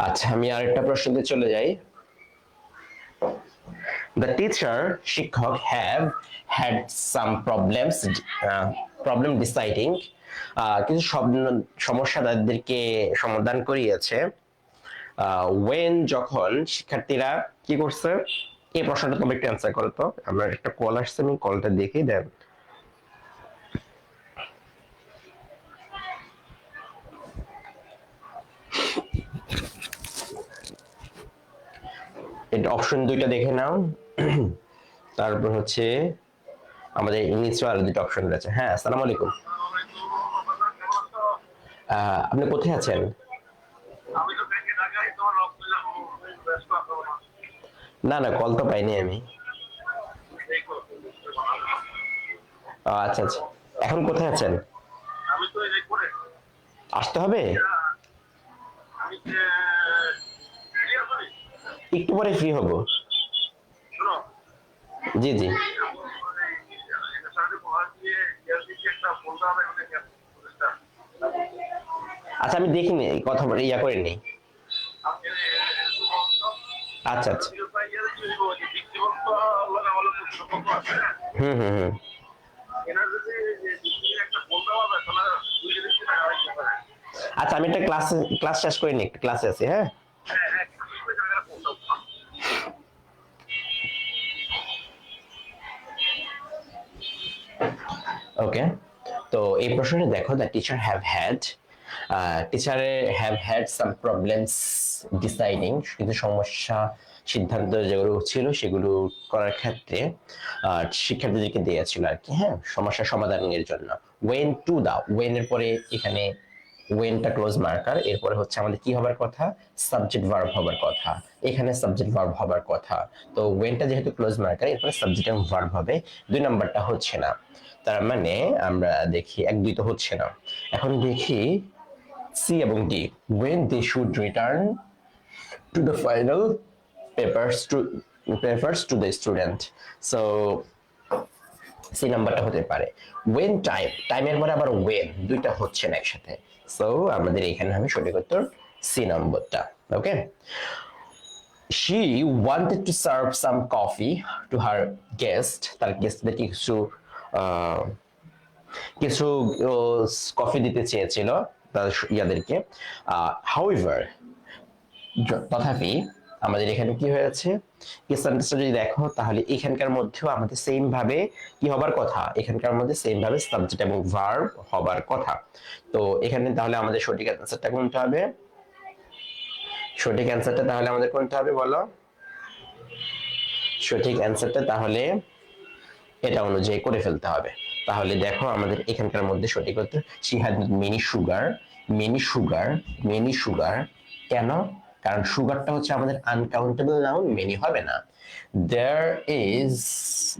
আচ্ছা আমি আরেকটা প্রশ্নতে চলে যাই। The teacher, শিক্ষক, have had some problem deciding, কিছু সমস্যা তাদেরকে সমাধান করিয়েছে। when, যখন শিক্ষার্থীরা কি করছে? এই প্রশ্নটা তুমি একটু অ্যান্সার করো তো। আমার একটা কল আসছে, আমি কলটা দেখি দেন। এটা অপশন দুইটা দেখে নাও। তারপর হচ্ছে আমাদের ইংলিশে আরো দুটো অপশন রয়েছে। হ্যাঁ, আসসালামু আলাইকুম। আপনি কোথায় আছেন? না না, কল তো পাইনি আমি। আচ্ছা আচ্ছা, এখন কোথায় আছেন? আসতে হবে, একটু পরে ফ্রি হব। জি জি, আচ্ছা আমি দেখিনি, কথা ইয়া করিনি। আচ্ছা আচ্ছা, হুম হুম হুম, আচ্ছা আমি একটা ক্লাস শেষ করিনি, একটা ক্লাসে আছি। হ্যাঁ, ওকে। তো এই প্রশ্নটা দেখো, the teacher have had some problems deciding, কিছু সমস্যা সিদ্ধান্ত যেগুলো ছিল সেগুলো করার ক্ষেত্রে শিক্ষার্থীদেরকে দিয়েছিল আর কি। হ্যাঁ, সমস্যা সমাধানের জন্য। ওয়েন এর পরে এখানে ওয়েনটা ক্লোজ মার্কার, এরপরে হচ্ছে আমাদের কি হবার কথা, সাবজেক্ট ভার্ব হবার কথা, এখানে সাবজেক্ট ভার্ব হবার কথা। তো ওয়েনটা যেহেতু ক্লোজ মার্কার, এরপরে সাবজেক্ট এবং ভার্ব হবে। 2 নাম্বারটা হচ্ছে না, তার মানে আমরা দেখি 1 2 তো হচ্ছে না। এখন দেখি সি এবং D, when they should return to the final papers to the student. So C নাম্বারটা হতে পারে when টাইমের পরে আবার when দুইটা হচ্ছে না একসাথে। সো আমাদের এখানে হবে সঠিক উত্তর সি নম্বরটা। ওকে, she wanted to serve some coffee to her guest, তার গেস্টদের কিছু কিছু কফি দিতে চেয়েছিল তার ইয়াদেরকে। however, তথাপি আমাদের এখানে কি হয়েছে, এই সেন্টেন্সটা যদি দেখো তাহলে এখানকার মধ্যেও আমাদের সেম ভাবে কি হবার কথা, এখানকার মধ্যে সেম ভাবে সাবজেক্ট এবং ভার্ব হবার কথা। তো এখানে তাহলে আমাদের সঠিক অ্যান্সারটা কোনটা হবে, সঠিক অ্যান্সারটা তাহলে আমাদের কোনটা হবে বলো, সঠিক অ্যান্সারটা তাহলে এটা অনুযায়ী করে ফেলতে হবে। তাহলে দেখো আমাদের এখানকার মধ্যে সঠিক উত্তর she had many sugar, many sugar, many sugar। কেন, কারণ সুগারটা হচ্ছে আমাদের আনকাউন্টেবল নাউন, মেনি হবে না।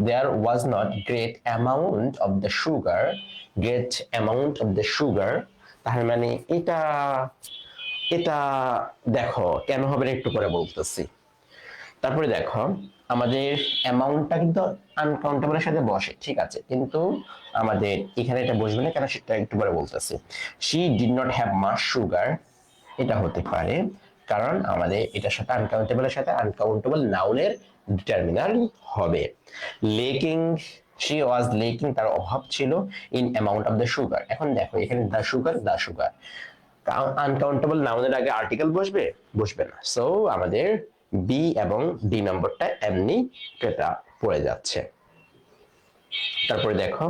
there was not great amount of the sugar, great amount of the sugar, তার মানে এটা এটা দেখো কেন হবে একটু পরে বলতেছি। তারপরে দেখো আমাদের অ্যামাউন্টটা কিন্তু আনকাউন্টেবলের সাথে বসে, ঠিক আছে, কিন্তু আমাদের এখানে এটা বসবে না কেন সেটা একটু পরে বলতেছি। she did not have much sugar, এটা হতে পারে কারণ আমাদের এটার সাথে আনকাউন্টেবলের সাথে আনকাউন্টেবল নাউনের ডিটারমিনার হবে। লেকিং, she was lacking, তার অভাব ছিল in amount of the sugar। এখন দেখো এখানে the sugar আনকাউন্টেবল নাউনের আগে আর্টিকেল বসবে, বসবে না। সো আমাদের বি এবং ডি নম্বরটা এমনি কেটা পড়ে যাচ্ছে। তারপরে দেখো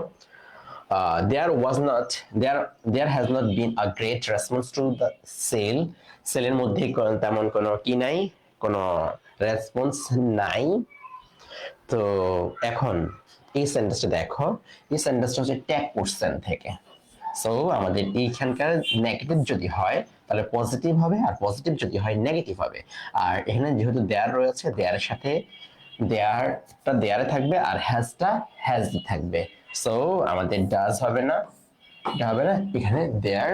there has not been a great response to the sale, সেলের মধ্যে তেমন কোনো কি নাই, কোনো রেসপন্স নাই। তো এখন এই সেন্টেন্সটা দেখো, এই সেন্টেন্সটা হচ্ছে ট্যাগ কোশ্চেন থেকে। সো আমাদের এইখানকার নেগেটিভ যদি হয় তাহলে পজিটিভ হবে, আর পজিটিভ যদি হয় নেগেটিভ হবে। আর এখানে যেহেতু দেয়ার রয়েছে, দেয়ারের সাথে দেয়ারটা দেয়ারে থাকবে আর হ্যাজটা হ্যাজ থাকবে। সো আমাদের ডাজ হবে না, এটা হবে না, এখানে দেয়ার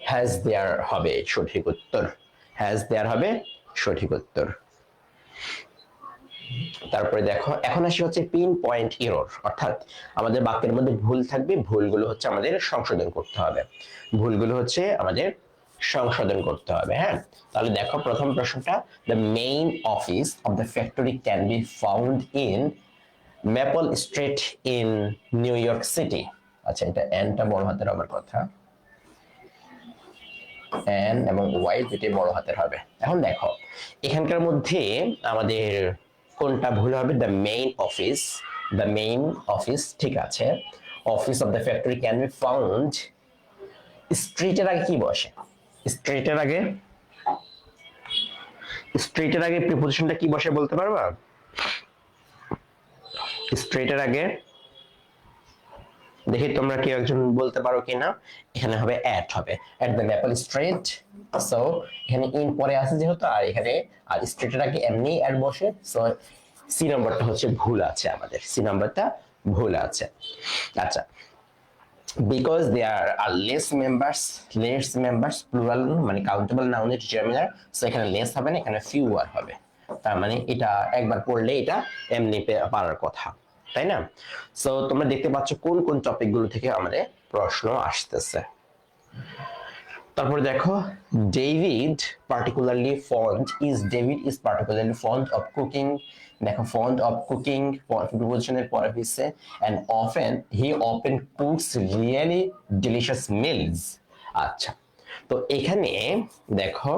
হ্যাজ দেয়ার হবে সঠিক উত্তর, হ্যাজ দেয়ার হবে সঠিক উত্তর। তারপরে দেখো এখন আসি হচ্ছে পিন পয়েন্ট এরর, অর্থাৎ আমাদের বাক্যের মধ্যে ভুল থাকবে, ভুলগুলো হচ্ছে আমাদের সংশোধন করতে হবে, ভুলগুলো হচ্ছে আমাদের সংশোধন করতে হবে। হ্যাঁ, তাহলে দেখো প্রথম প্রশ্নটা, the main office of the factory can be found in maple street in New York city. আচ্ছা, এটা এনটা বড় হাতের হবার কথা, এন এবং ওয়াই দুটি বড় হাতের হবে। এখন দেখো এখানকার মধ্যে আমাদের কোনটা ভুল হবে, the main office, the main office ঠিক আছে, office of the factory can be found, স্ট্রিটের আগে কি বসে, স্ট্রিটের আগে, স্ট্রিটের আগে প্রিপোজিশনটা কি বসে বলতে পারবা, স্ট্রিটের আগে দেখি তোমরা কি একজন বলতে পারো কিনা। এখানে হবে অ্যাট, হবে at the maple street. So এখানে ইন পরে আছে যেহেতু, আর এখানে আর স্ট্রিটের আগে এমনি অ্যাট বসে। সো সি নাম্বারটা হচ্ছে ভুল আছে, আমাদের সি নাম্বারটা ভুল আছে। আচ্ছা, because there are less members plural মানে কাউন্টেবল নাউনের ডিটারমিনার। সো এখানে লেস হবে না, এখানে ফিউয়ার হবে। তার মানে এটা একবার পড়লে এটা এমনি পারার কথা, তাই না? সো তোমরা দেখতে পাচ্ছ কোন কোন টপিক গুলো থেকে আমাদের প্রশ্ন আসতেছে। তারপরে দেখো David is particularly fond of cooking. দেখো ফন্ড অফ কুকিং প্রিপোজিশনের পরে হইছে and he often cooks really delicious meals. আচ্ছা, তো এখানে দেখো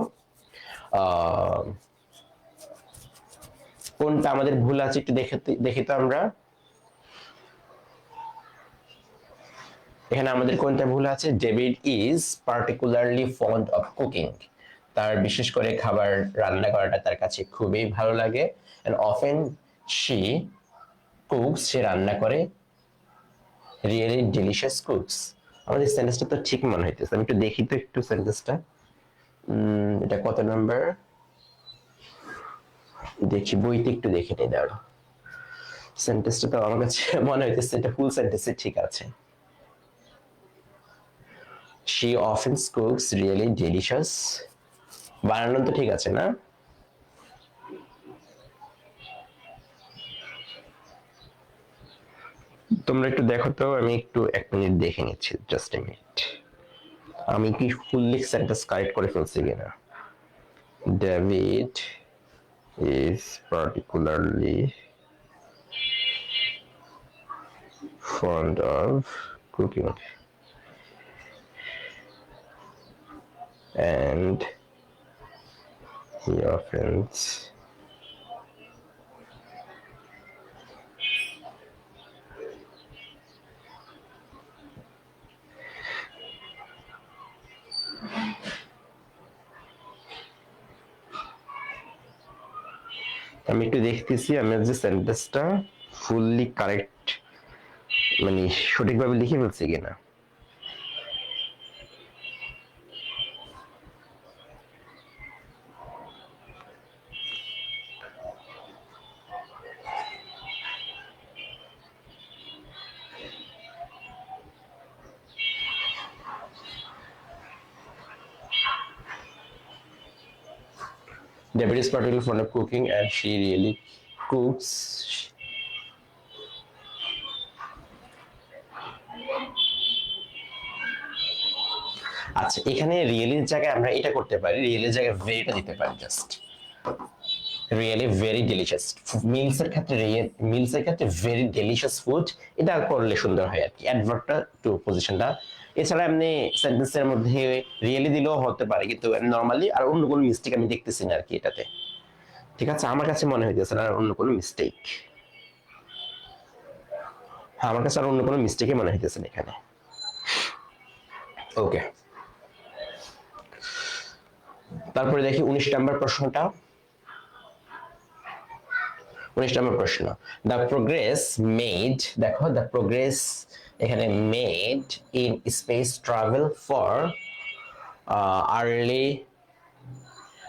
কোনটা আমাদের ভুল আছে একটু দেখি তো আমরা। এখানে আমাদের কোনটা ভুল আছে, David is particularly fond of cooking, তার বিশেষ করে খাবার রান্না করাটা তার কাছে খুবই ভালো লাগে। এন্ড অফেন শি কুকস, সে রান্না করে রিয়েলি ডিলিশিয়াস কুকস। আমাদের সেন্টেন্সটা তো ঠিক মনে হইতেছে, আমি একটু দেখি তো একটু সেন্টেন্সটা। এটা কত নাম্বার দেখি, বইতে একটু দেখে নিই, দাঁড়ো। সেন্টেন্সটা তো আমার কাছে মনে হইতেছে এটা ফুল সেন্টেন্সে ঠিক আছে। She often cooks really delicious, বানানো তো ঠিক আছে না? তোমরা একটু দেখো তো, আমি একটু 1 মিনিট দেখে নিচ্ছি, জাস্ট এ মিনিট। আমি কি ফুললি সেন্টেন্স কারেক্ট করে ফেলছি কিনা। David is particularly fond of cooking and he often আমি একটু দেখতেছি আমি যে সেন্টেন্সটা ফুললি কারেক্ট মানে সঠিকভাবে লিখে ফেলছি কিনা। David is particularly fond of cooking and she really cooks. আচ্ছা, এখানে রিয়েলির জায়গায় আমরা এটা করতে পারি, রিয়েলির জায়গায় ভেরিটা দিতে পারি, জাস্ট রিয়েলি ভেরি ডিলিশিয়াস। মিলসের ক্ষেত্রে ভেরি ডিলিশিয়াস ফুড, এটা করলে সুন্দর হয় আর কি, অ্যাডভার্বটা টু পজিশনটা। এছাড়া এমনি সেন্টেন্সের মধ্যে রিয়েলি দিলেও হতে পারে, কিন্তু নর্মালি আর অন্য কোনো মিস্টেক আমি দেখতেছি না আর কি এটাতে। ঠিক আছে, আমার কাছে মনে হইতেছে না অন্য কোনো মিস্টেক। হ্যাঁ, আমার কাছে আর অন্য কোনো মিস্টেকই মনে হইতেছে না এখানে। ওকে, তারপরে দেখি 19 নম্বর প্রশ্নটা। 19 নম্বর প্রশ্ন, দ্য প্রোগ্রেস মেড, দেখো দ্য প্রোগ্রেস এখানে made in space travel for early,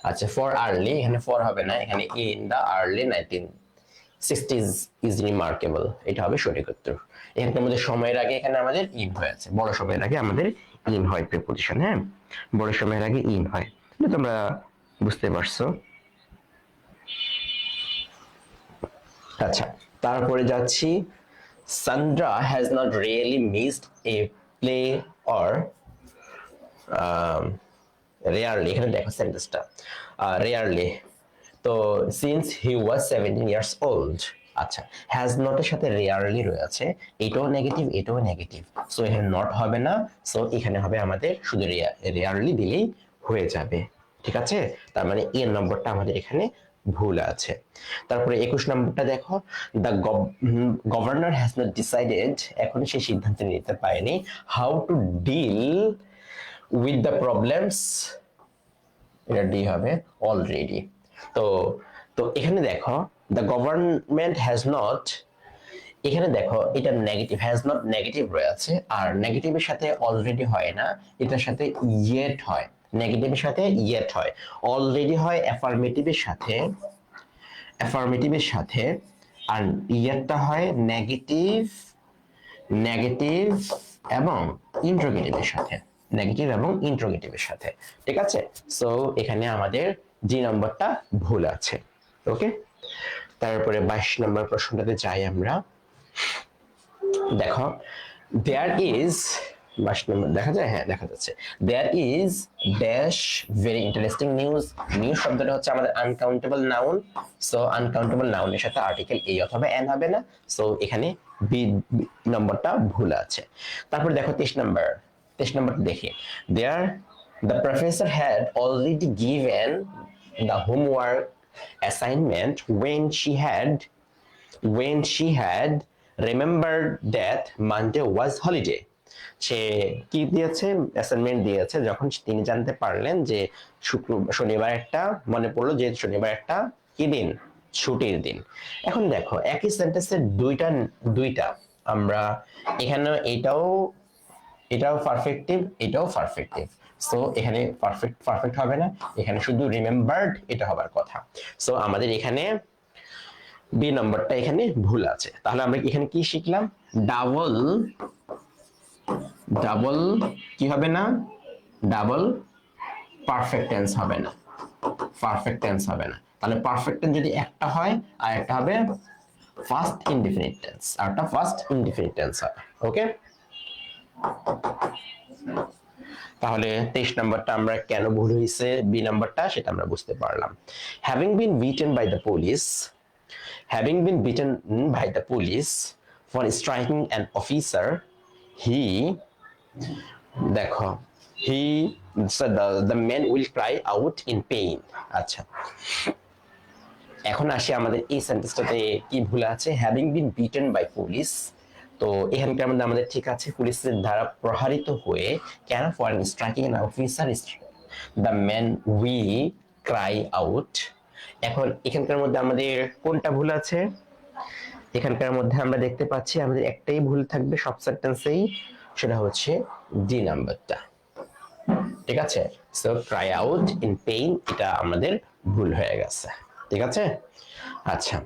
আচ্ছা ফর আর্লি, এখানে ফর হবে না, এখানে in the early 1960s is remarkable, এটা হবে সঠিক উত্তর। এখানকার মধ্যে সময়ের আগে এখানে আমাদের ইন হয়েছে, বড় সময়ের আগে আমাদের ইন হয় প্রিপোজিশন। হ্যাঁ, বড় সময়ের আগে ইন হয়, এটা তোমরা বুঝতে পারছো। আচ্ছা, তারপরে যাচ্ছি, Sandra has not really missed A play or, rarely, এখানে দেখো সেন্টেন্সটা রেয়ারলি, তো since he was 17 years old. আচ্ছা, হ্যাজ নটের সাথে রেয়ারলি রয়েছে, এটাও নেগেটিভ এটাও নেগেটিভ, সো এখানে নট হবে না, সো এখানে হবে আমাদের শুধু রেয়ারলি দিলেই হয়ে যাবে। ঠিক আছে, তার মানে এর নম্বরটা আমাদের এখানে ভুল আছে। তারপরে 21 নম্বরটা দেখো, the governor has not decided, এখন সে সিদ্ধান্ত নিতে পারেনি, how to deal with the problems, এটা ডি হবে অলরেডি। তো তো এখানে দেখো দ্য গভর্নমেন্ট হ্যাজ নট, এখানে দেখো এটা নেগেটিভ, হ্যাজ নট নেগেটিভ রয়েছে, আর নেগেটিভের সাথে অলরেডি হয় না, এটার সাথে ইয়েট হয়, নেগেটিভের সাথে ইয়েট হয়, অলরেডি হয় অ্যাফার্মেটিভের সাথে, অ্যাফার্মেটিভের সাথে, আর ইয়েটটা হয় নেগেটিভ, নেগেটিভ এবং ইন্ট্রোগেটিভের সাথে, নেগেটিভ এবং ইন্ট্রোগেটিভের সাথে। ঠিক আছে, সো এখানে আমাদের জি নম্বরটা ভুল আছে। ওকে, তারপরে 22 নম্বর প্রশ্নটাতে যাই আমরা। দেখো দেয়ার ইজ, 22 নম্বর দেখা যায়, হ্যাঁ দেখা যাচ্ছে, there is dash very interesting news, news শব্দটা হচ্ছে আমাদের আনকাউন্টেবল নাউন, সো আনকাউন্টেবল নাউনের সাথে আর্টিকেল এ অথবা এন হবে না, সো এখানে বি নম্বরটা ভুল আছে। তারপর দেখো 23 নম্বর, 23 নম্বরটা দেখি, there the professor had already given the homework assignment when she had remembered that Monday was holiday, সে কি দিয়েছে, অ্যাসাইনমেন্ট দিয়েছে যখন তিনি জানতে পারলেন যে শনিবার একটা, মনে পড়লো যে শনিবার একটা কি দিন, ছুটির দিন। এখন দেখো একই সেন্টেন্সের দুইটা আমরা এখানে এটাও এটাও পারফেক্টিভ, এটাও পারফেক্টিভ। সো এখানে পারফেক্ট হবে না, এখানে শুধু রিমেম্বার্ড এটা হবার কথা। সো আমাদের এখানে বি নম্বরটা এখানে ভুল আছে। তাহলে আমরা এখানে কি শিখলাম? ডাবল ডাবল কি হবে না? ডাবল পারফেক্ট টেন্স হবে না, পারফেক্ট টেন্স হবে না। তাহলে পারফেক্ট টেন্স যদি একটা হয় আর একটা হবে ফার্স্ট ইনডিফিনিট টেন্স, আর একটা ফার্স্ট ইনডিফিনিট টেন্স হবে। ওকে, তাহলে 23 নম্বরটা আমরা কেন ভুল হয়েছে বি নম্বরটা সেটা আমরা বুঝতে পারলাম। Having been beaten by the police, having been beaten by the police for striking an officer, he, দেখো, he, the man will cry out in pain। আচ্ছা, এখন আসি আমাদের এই সেন্টেন্সটাতে কি ভুল আছে। Having been beaten by police, তো এখানকার মধ্যে আমাদের ঠিক আছে পুলিশের দ্বারা প্রহারিত হয়ে, কেন? For striking an officer the man will Cry out. এখন এখানকার মধ্যে আমাদের কোনটা ভুল আছে? এখানকার মধ্যে আমরা দেখতে পাচ্ছি আমাদের একটাই ভুল থাকবে সব সেন্টেন্সেই, সেটা হচ্ছে ডি নাম্বারটা। ঠিক আছে, so Cry out in pain এটা আমাদের ভুল হয়ে গেছে। ঠিক আছে, আচ্ছা,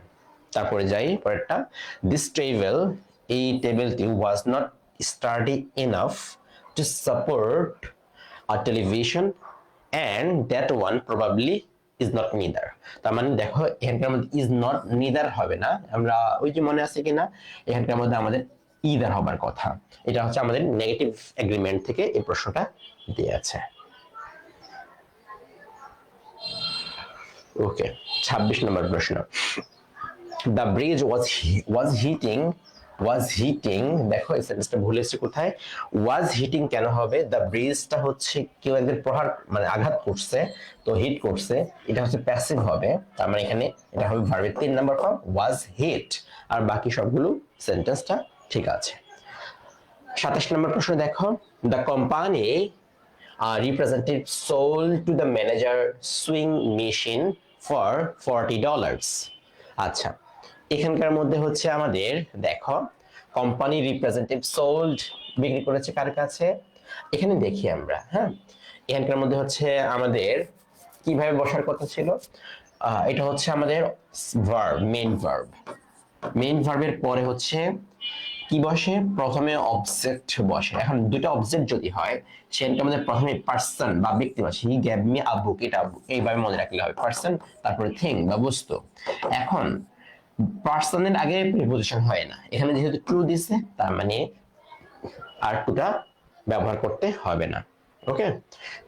তারপরে যাই পরেরটা। দিস টেবিল, এই টেবিলটি was not study enough to support a television and that one probably is not neither. তার মানে দেখো এখানকার মধ্যে ইজ নট নিদার হবে না, আমরা ওই যে মনে আছে কিনা এখানকার মধ্যে আমাদের ইদার হবার কথা। এটা হচ্ছে আমাদের নেগেটিভ এগ্রিমেন্ট থেকে এই প্রশ্নটা দিয়ে আছে। ওকে, 26 নম্বর প্রশ্ন। দ্য ব্রিজ ওয়াজ হিটিং, দেখো এই সেন্টেন্সটা ভুল এসেছে কোথায়? ওয়াজ হিটিং কেন হবে? দ্য ব্রিজটা হচ্ছে কেউ একজন প্রহার মানে আঘাত করছে, তো হিট করছে, এটা হচ্ছে প্যাসিভ হবে। তার মানে এখানে এটা হবে ভার্বের 3 নম্বর ফর্ম ওয়াজ হিট, আর বাকি সবগুলো সেন্টেন্সটা ঠিক আছে। 27 নম্বর প্রশ্ন দেখো। The company representative sold to the manager sewing machine for $40। আচ্ছা, এখানকার মধ্যে হচ্ছে আমাদের দেখো কোম্পানি রিপ্রেজেন্টেটিভ সোল্ড বিক্রি করেছে কার কাছে? এখানে দেখি আমরা, হ্যাঁ, এখানকার মধ্যে হচ্ছে আমাদের কিভাবে বসার কথা ছিল, এটা হচ্ছে আমাদের ভার্ব, মেইন ভার্বের পরে হচ্ছে কি বসে? প্রথমে অবজেক্ট বসে। এখন দুটো অবজেক্ট যদি হয় সেটা আমাদের প্রথমে পার্সন বা ব্যক্তি বসে, হি গেভ মি আ বুক, এটা এইভাবে মনে রাখলে হবে পার্সন, তারপরে থিং বা বস্তু। এখন পার্সনের আগে প্রিপোজিশন হয় না, এখানে যেহেতু ট্রু দিছে তার মানে আর টুটা ব্যবহার করতে হবে না। ওকে,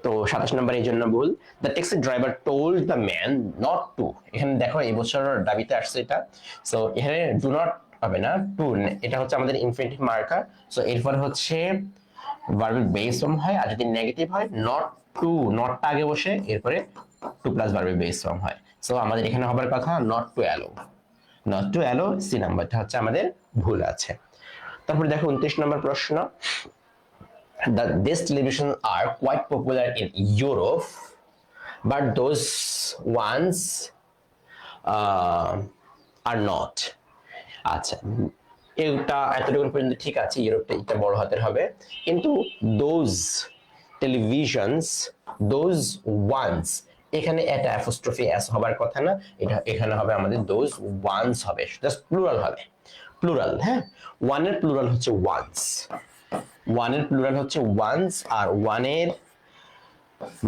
তো 27 নম্বর এই জন্য ভুল। The taxi driver told the man not to, এখানে দেখো এই বছর দাবিতে আসছে এটা, সো এখানে ডু নট হবে না, টু, এটা হচ্ছে আমাদের ইনফিনিটিভ মার্কার। সো এরপরে হচ্ছে ভার্বের বেস ফর্ম হয়, আর যদি নেগেটিভ হয় নট টু, নটটা আগে বসে এরপরে টু প্লাস ভার্বের বেস ফর্ম হয়। সো আমাদের এখানে হবার কথা not to allow, not to allow, C নাম্বারটা হচ্ছে আমাদের ভুল আছে। তারপরে দেখো 29 নম্বর প্রশ্ন। These televisions are quite popular in Europe, but those ones are not। আচ্ছা, এটা এতটুকু পর্যন্ত ঠিক আছে, ইউরোপটা এটা বড় হাতের হবে, কিন্তু those televisions, those ones, এখানে এটা অ্যাপোস্ট্রফি এস হবার কথা না, এটা এখানে হবে আমাদের those ones হবে, জাস্ট প্লুরাল হবে, প্লুরাল। হ্যাঁ, ওয়ানের প্লুরাল হচ্ছে ওয়ান্স, ওয়ানের প্লুরাল হচ্ছে ওয়ান্স, আর ওয়ানের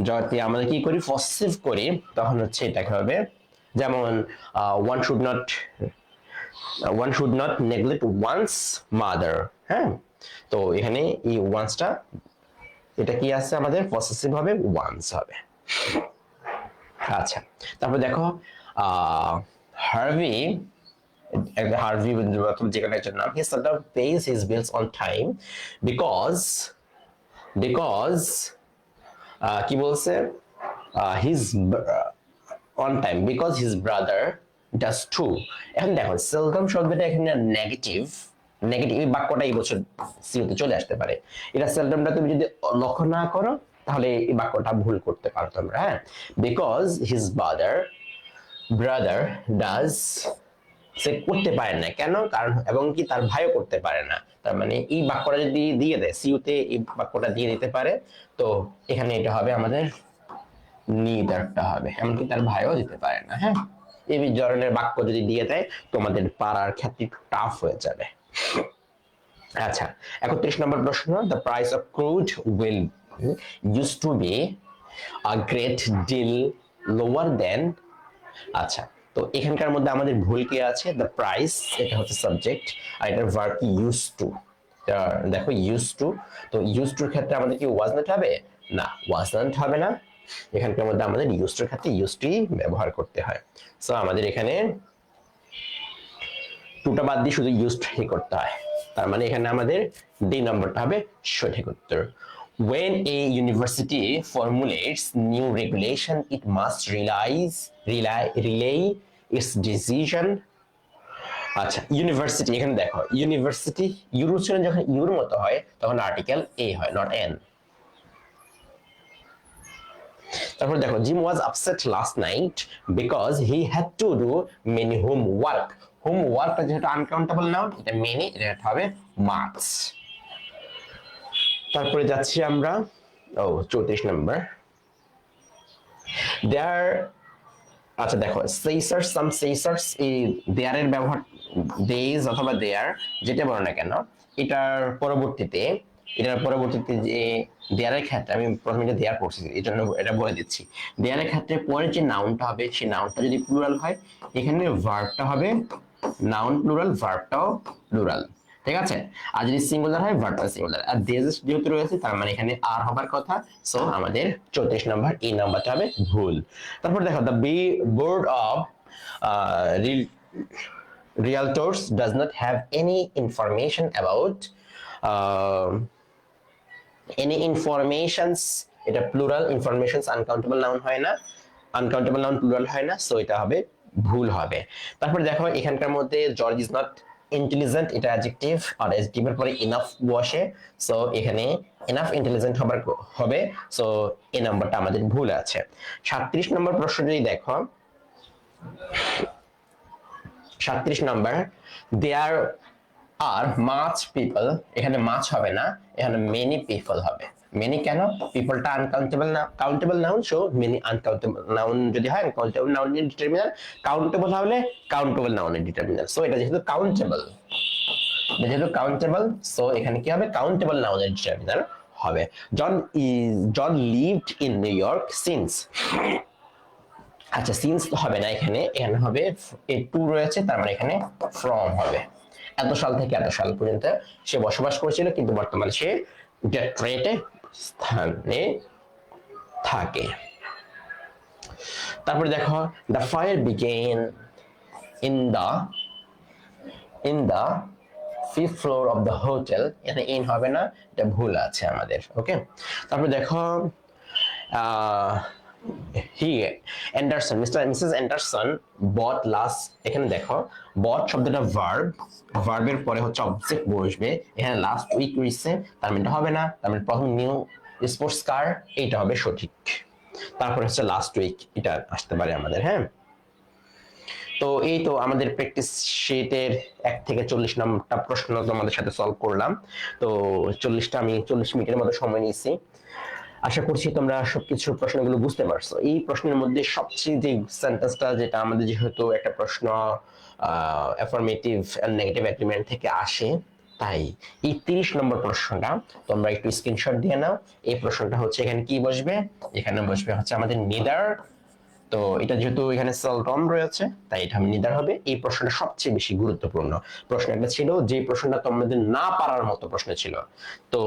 যদি আমরা কি করি পসেসিভ করি তখন হচ্ছে এটাকে হবে, যেমন one should not neglect one's mother। হ্যাঁ, তো এখানে এই ওয়ান্সটা এটা কি আছে আমাদের পসেসিভ হবে, ওয়ান্স হবে। আচ্ছা, তারপর দেখো হার্ভি যেখানে একজন নাম, he seldom pays his bills on time because কি বলছে, his on time because his brother does too। এখন দেখো seldom শব্দটা এখানে নেগেটিভ এই বাক্যটা এই বছর সিওতে চলে আসতে পারে। এটা সেলডমটা তুমি যদি লক্ষ্য না করো তাহলে এই বাক্যটা ভুল করতে পারো তোমরা। হ্যাঁ, because his brother does সে করতে পারে না, কেন? কারণ এবং কি তার ভাইও করতে পারে না। তার মানে এই বাক্যটা যদি দিয়ে দেয়, সিউতে এই বাক্যটা দিয়ে দিতে পারে, তো এখানে এটা হবে আমাদের নিদারটা হবে, এমনকি তার ভাইও দিতে পারে না। হ্যাঁ, এই ধরনের বাক্য যদি দিয়ে দেয় তোমাদের পারার ক্ষেত্রে একটু টাফ হয়ে যাবে। আচ্ছা, 31 নম্বর প্রশ্ন, the price of crude will use to be a great deal lower then. আচ্ছা, তো এখানকার মধ্যে আমাদের ভুল কি আছে? দ্য প্রাইস এটা হচ্ছে সাবজেক্ট, আর এটার ভার্ব কি ইউজ টু। দেখো ইউজ টু, তো ইউজ টুর ক্ষেত্রে আমাদের কি ওয়াজ নট হবে? না, ওয়াজ নট হবে না। এখানকার মধ্যে আমাদের ইউজ টুর ক্ষেত্রে ইউজ টু ব্যবহার করতে হয়। সো আমাদের এখানে টুটা বাদ দিয়ে শুধু ইউজ টু করতে হয়। তার মানে এখানে আমাদের ডি নম্বরটা হবে সঠিক উত্তর। When a university formulates new regulation, it must relay its decision. আচ্ছা, ইউনিভার্সিটি, এখানে দেখো ইউনিভার্সিটি ইউর উচ্চারণ যখন ইউর মতো হয় তখন আর্টিকেল এ হয়, নট এন। তারপর দেখো, Jim was upset last night because he had to do many homework. হোমওয়ার্কটা যেহেতু আনকাউন্টেবল নাউন, এটা মেনি, এটা হবে মার্কস। তারপরে যাচ্ছি আমরা 34 নম্বর, দেয়ার। আচ্ছা দেখো, সেইসার্স, সাম সেইসার্স, এই দেয়ার এর ব্যবহার, দেজ অথবা দেয়ার যেটা বলো না কেন, এটার পরবর্তীতে যে দেয়ারের ক্ষেত্রে, আমি প্রথমে যে দেয়ার পড়ছি এই জন্য এটা বলে দিচ্ছি, দেয়ারের ক্ষেত্রে পরে যে নাউনটা হবে, সেই নাউনটা যদি প্লুরাল হয়, এখানে ভার্বটা হবে নাউন প্লুরাল, ভার্বটাও প্লুরাল, ঠিক আছে? আর যদি সিঙ্গুলার হয়, ভার্বটা সিঙ্গুলার। আর দেজ যেহেতু রয়েছে, তার মানে এখানে আর হবার কথা। সো আমাদের 34 নম্বর এই নাম্বারটা হবে ভুল। তারপর দেখো, the board of realtors does not have any information about any informations, এটা প্লুরাল, ইনফরমেশনস আনকাউন্টেবল নাউন হয় না, আনকাউন্টেবল নাউন প্লুরাল হয় না, সো এটা হবে ভুল হবে। তারপর দেখো, এখানকার মধ্যে জর্জ ইজ নট ইন্টেলিজেন্ট, এটা অ্যাডজেক্টিভ, আর অ্যাডজেক্টিভের পরে ইনাফ বসে, সো এখানে ইনাফ ইন্টেলিজেন্ট হবে, সো এই নাম্বারটা আমাদের ভুল আছে। 37 নম্বর প্রশ্ন যদি দেখো, 37 নম্বর, দেয়ার আর মাচ পিপল, এখানে মাচ হবে না, এখানে মেনি পিপল হবে। মেনি কেন? পিপলটা আনকাউন্টেবল না, countable noun, so many uncountable noun যদি হয়, কাউন্টেবল নাউনের ডিটারমিনার, কাউন্টেবল হলে কাউন্টেবল নাউনের ডিটারমিনার। সো এটা যেহেতু কাউন্টেবল, সো এখানে কি হবে? কাউন্টেবল নাউনের ডিটারমিনার হবে। John lived in New York since. আচ্ছা, সিন্স হবে না, এখানে হবে টু রয়েছে, তার মানে এখানে ফ্রম হবে। এত সাল থেকে এত সাল পর্যন্ত সে বসবাস করেছিল, কিন্তু বর্তমানে সে ডেট্রয়েটে স্থানে থাকে। তারপরে দেখো, the fire began in the fifth floor of the hotel, এখানে ইন হবে না, এটা ভুল আছে আমাদের। ওকে, তারপরে দেখো, মিসেস অ্যান্ডারসন বট লাস্ট, এখানে দেখো বট শব্দটা ভার্বের পরে হচ্ছে অবজেক্ট বসবে, এখানে লাস্ট উইক রয়েছে, তার মানে হবে না, তার মানে প্রথম নিউ স্পোর্টস কার, এইটা হবে সঠিক। তারপরে হচ্ছে লাস্ট উইক, এটা আসতে পারে আমাদের। হ্যাঁ, তো এই তো আমাদের প্র্যাকটিস শিটের 1 থেকে 40 নম্বরটা প্রশ্ন তোমাদের সাথে সলভ করলাম। তো 40টা আমি 40 মিনিটের মতো সময় নিয়েছি। আশা করছি তোমরা সবকিছু প্রশ্নগুলো বুঝতে পারছো। এই প্রশ্নের মধ্যে সবচেয়ে যে সেন্টেন্সটা, যেটা আমাদের যেহেতু একটা প্রশ্ন অ্যাফার্মেটিভ এন্ড নেগেটিভ এগ্রিমেন্ট থেকে আসে, তাই এই 30 নম্বর প্রশ্নটা তোমরা একটু স্ক্রিনশট দিয়ে নাও। এই প্রশ্নটা হচ্ছে, এখানে কি বসবে? এখানে বসবে হচ্ছে আমাদের নিদার। তো এটা যেহেতু এখানে সেলটম রয়েছে, তাই এটা নিদার হবে। এই প্রশ্নটা সবচেয়ে বেশি গুরুত্বপূর্ণ প্রশ্ন একটা ছিল, যে প্রশ্নটা তোমাদের না পারার মতো প্রশ্ন ছিল। তো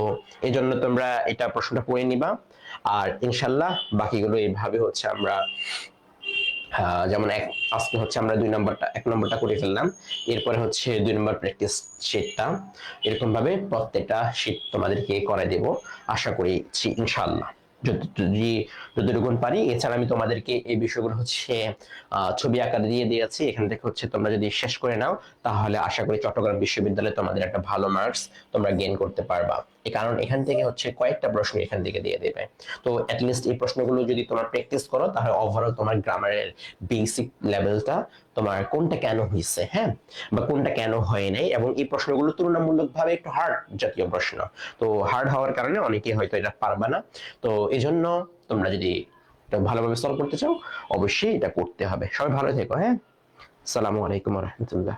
এই জন্য তোমরা এটা প্রশ্নটা পড়ে নিবা, আর ইনশাল্লাহ বাকিগুলো এইভাবে হচ্ছে আমরা যেমন আজকে হচ্ছে আমরা 1 নম্বরটা করে ফেললাম, এরপরে হচ্ছে 2 নম্বর প্র্যাকটিস শিটটা, এরকম ভাবে প্রত্যেকটা শিট তোমাদেরকে করে দেব আশা করি ইনশাল্লাহ, যতটুকু পারি। এছাড়া আমি তোমাদেরকে এই বিষয়গুলো হচ্ছে ছবি আকারে দিয়ে দিয়েছি, এখান থেকে হচ্ছে তোমরা যদি শেষ করে নাও, তাহলে আশা করি চট্টগ্রাম বিশ্ববিদ্যালয়ে তোমাদের একটা ভালো মার্কস তোমরা গেইন করতে পারবা। কারণ এখান থেকে হচ্ছে কয়েকটা প্রশ্ন এখান থেকে দিয়ে দেবে। তো অ্যাটলিস্ট এই প্রশ্নগুলো যদি তোমার প্র্যাকটিস করো তাহলে ওভারঅল তোমার গ্রামারের বেসিক লেভেলটা তোমার কোনটা কেন হয়েছে, হ্যাঁ, বা কোনটা কেন হয় নাই, এবং এই প্রশ্নগুলো তুলনামূলকভাবে একটু হার্ড জাতীয় প্রশ্ন। তো হার্ড হওয়ার কারণে অনেকে হয়তো এটা পারবে না। তো এই জন্য তোমরা যদি এটা ভালোভাবে সলভ করতে চাও অবশ্যই এটা করতে হবে। সবাই ভালো থেকো, হ্যাঁ। আসসালামু আলাইকুম রহমতুল্লাহ।